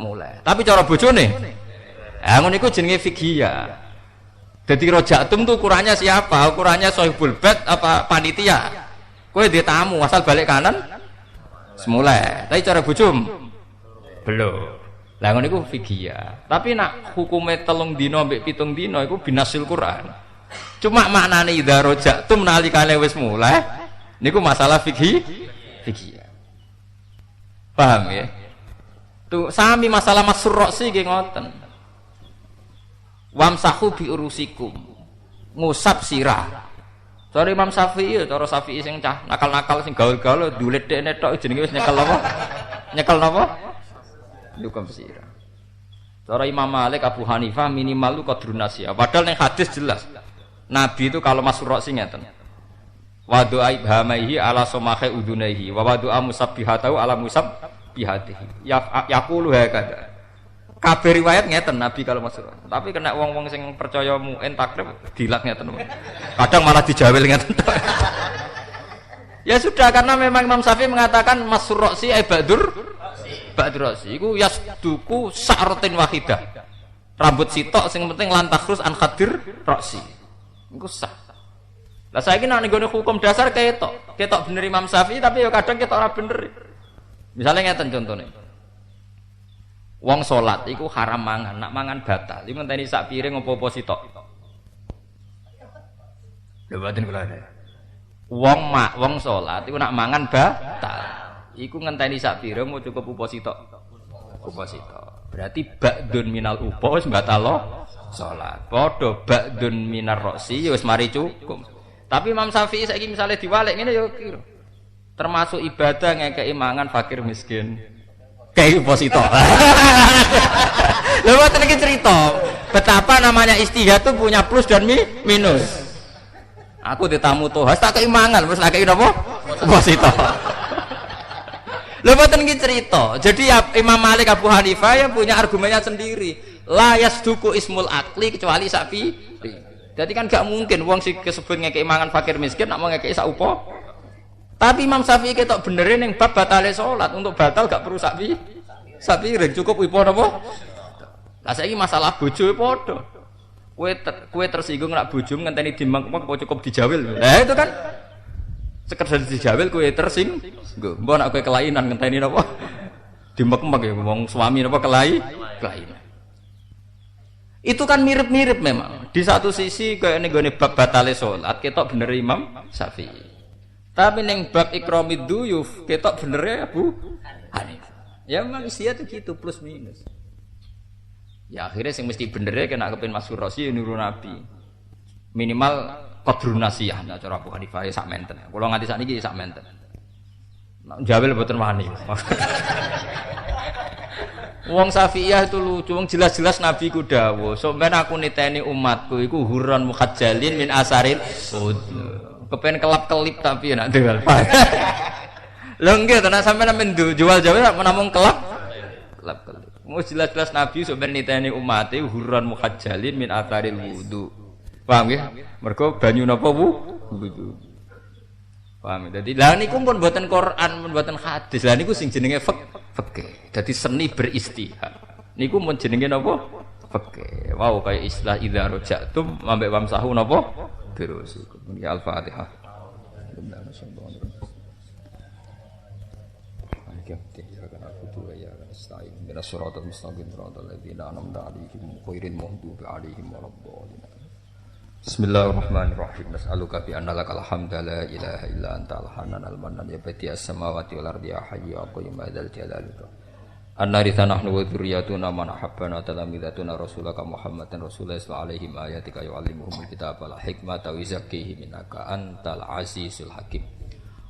A: mulai. Tapi cara bojone ngono iku jenenge fiqhiyah. Dadi raja'tum tuh ukurannya siapa? Ukurannya sahibul bait apa panitia? Kowe di tamu asal balik kanan semulai. Tapi cara bojom belum. Lah ngono iku fiqhiyah. Tapi nak hukume 3 dina mbek 7 dina iku binasil Quran. Cuma maknane idza raja'tum nalikane wis mulai niku masalah fiqhiyah. Paham ya? Tuh sami masalah masruk sih nggih ngoten. Wamsahu bi urusikum. Ngusap sirah. Cara Imam Syafi'i, cara Syafi'i sing cah nakal-nakal sing gaul-gaul dulet dekne tok jenenge wis nyekel apa? Nyekel napa? Nyukum sirah. Cara Imam Malik, Abu Hanifah minimal lu qadrun nasiyah. Padahal ning hadis jelas. Nabi itu kalau masruk sing ngeten. Wa du'a ibhamaihi ala somahe udunaihi wa du'a musabbihatahu ala musabbihatihi yaqulu hakada Kabeh riwayat ngeten Nabi kalau masuk. Tapi kena wong-wong sing percaya mu'in takrib dilak ngeten. Kadang malah dijawel ngeten. Ya sudah karena memang Imam Syafi'i mengatakan masur roksi ba'dur roksi iku yasduku sa'ratin wahidah. Rambut sitok sing penting lantak terus an khadir roksi. Iku sah. Lah saiki nek nggone hukum dasar ketok bener Imam Syafi'i tapi ya kadang ketok ora bener. Misalnya ngeten contone. Wong salat iku haram mangan, nak mangan batal. Iku ngenteni sak piring apa-apa sitok. Lho mboten kula. Wong salat iku nak mangan batal. Iku ngenteni sak piring mau cukup upa sitok. Upa sitok. Berarti ba'dun minal upa wis batalo salat. Padha ba'dun minar roksi ya wis mari cukup. Tapi Imam Syafi'i saiki misale diwalik ngene ya kira. Termasuk ibadah ngekeki mangan fakir miskin. Kayak posito. Lha mboten iki cerita betapa namanya ijtihad itu punya plus dan minus. Aku ditamu tohas tak keimangan terus lagi napa? Posito. Lha mboten iki cerita. Jadi ya, Imam Malik Abu Hanifah ya punya argumennya sendiri. La yasduku ismul akli kecuali sapi. Jadi kan gak mungkin wong sing disebut ngekeki mangan fakir miskin nak mau ngekeki sak upa. Tapi Imam Syafi'i ketok benerin yang bab batale salat untuk batal gak perlu sapi ring cukup ipo napa? Lah saiki masalah bojo padha. Kowe tersinggung nak bojomu ngenteni dimang-mang apa cukup dijawil. Lah itu kan sekedar dijawil kowe tersinggung. Mbok nak kowe kelainan ngenteni napa? Dimek-mek ya wong suami napa kelainan. Itu kan mirip-mirip memang. Di satu sisi kaya nggone bab batale salat ketok bener Imam Syafi'i. Tapi neng bab ikramid duyuf ketok bener ya Abu Hanifah. Ya manusia itu gitu plus minus. Ya akhirnya sing mesti bener ya kena kepen masuk rosi nurun Nabi. Minimal qadrun nasihah nah cara Abu Hanifah ya sak menten. Kula nganti sakniki sak menten. Nek jawel mboten wani. Wong Syafi'iyah itu lucu, wong jelas-jelas Nabi ku dawuh, sampeyan aku niteni umatku iku huron mukhajjalin min asaril kepen kelap-kelip tapi nak jual. Lho nggih to nek sampeyan men jual Jawa namung kelap-kelip. Mau jelas-jelas Nabi sampeyan niteni umate hurran muhajjalin min atharil wudu. Paham nggih? Mergo banyu napa wudu. Paham. Dadi lha niku pun mboten Quran, pun mboten hadis. Lah niku sing jenenge fikih. Dadi seni beristihad. Niku mun jenenge napa? Fikih. Wow kaya istilah idza raja'tum ambek wamsahu napa? Terus ya Al-Fatihah. Bismillahirrahmanirrahim. Nas'aluka bi anna lakal hamda la ilaha illa anta al-hanan al-mannan ya badi'as samawati wal ardi ya hayyu ya qayyum adzal jalali. An-narita nahnu wa dzurriyyatuna man ahabbana talamidatuna rasulaka Muhammadan rasulullah sallallahu alaihi ayatika yu'allimuhumul kitaba wal hikmata wa yuzakkihim innaka antal azizul hakim.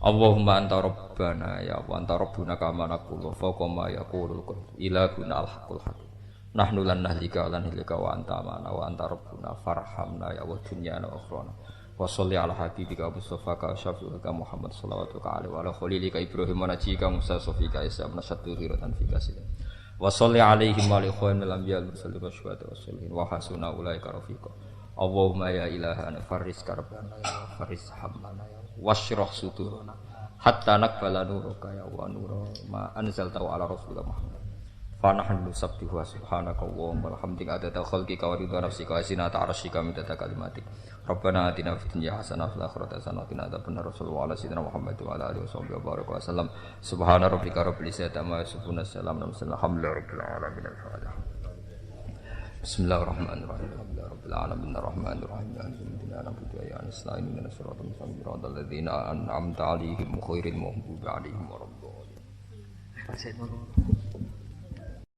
A: Allahumma anta rabbana ya wa anta rabbuna kama naqulu fawqa ma yaqulul qul ilahuna al-haqqul hakim. Nahnu lan nahlika lan hilika wa anta mana wa anta rabbuna farhamna ya wa dunyana wa akhrana. Wa sholli ala habibika Mustafa ka syafi'ika Muhammad sallallahu alaihi wa ala khalilika Ibrahim wa najika Musa sofika Isa bin Syaddu khiratan fi kasih. Wa sholli alaihim wa alihi al-anbiya al-mursalin wa syuhada wa salihin wa hasuna ulaika rafiqa. Allahumma ya ilahana faris karbana ya faris hamlana ya wasyrah sudurana hatta naqbala nuraka ya wa nura ma anzalta ala rasulika Muhammad. Fanahnu sabbihu subhanaka wa walhamdika adada khalqika wa ridha nafsika wa zinata arsyika midada kalimatik. Rabbana atina fid dunya hasanah wa fil akhirati hasanah wa qina adzabannar. Sallallahu ala sayyidina Muhammad wa ala alihi wa baraka wa sallam. Subhana rabbika rabbil izzati amma yasifun salamun alhamdulillahi rabbil alamin. Al-Fatihah. Bismillahirrahmanirrahim. Alhamdulillahi rabbil alamin arrahmanir rahim. Maliki yaumiddin. Ya nasta'inu min ash-shiratal mustaqim siratal ladzina an'amta 'alaihim ghairil maghdubi 'alaihim waladdallin.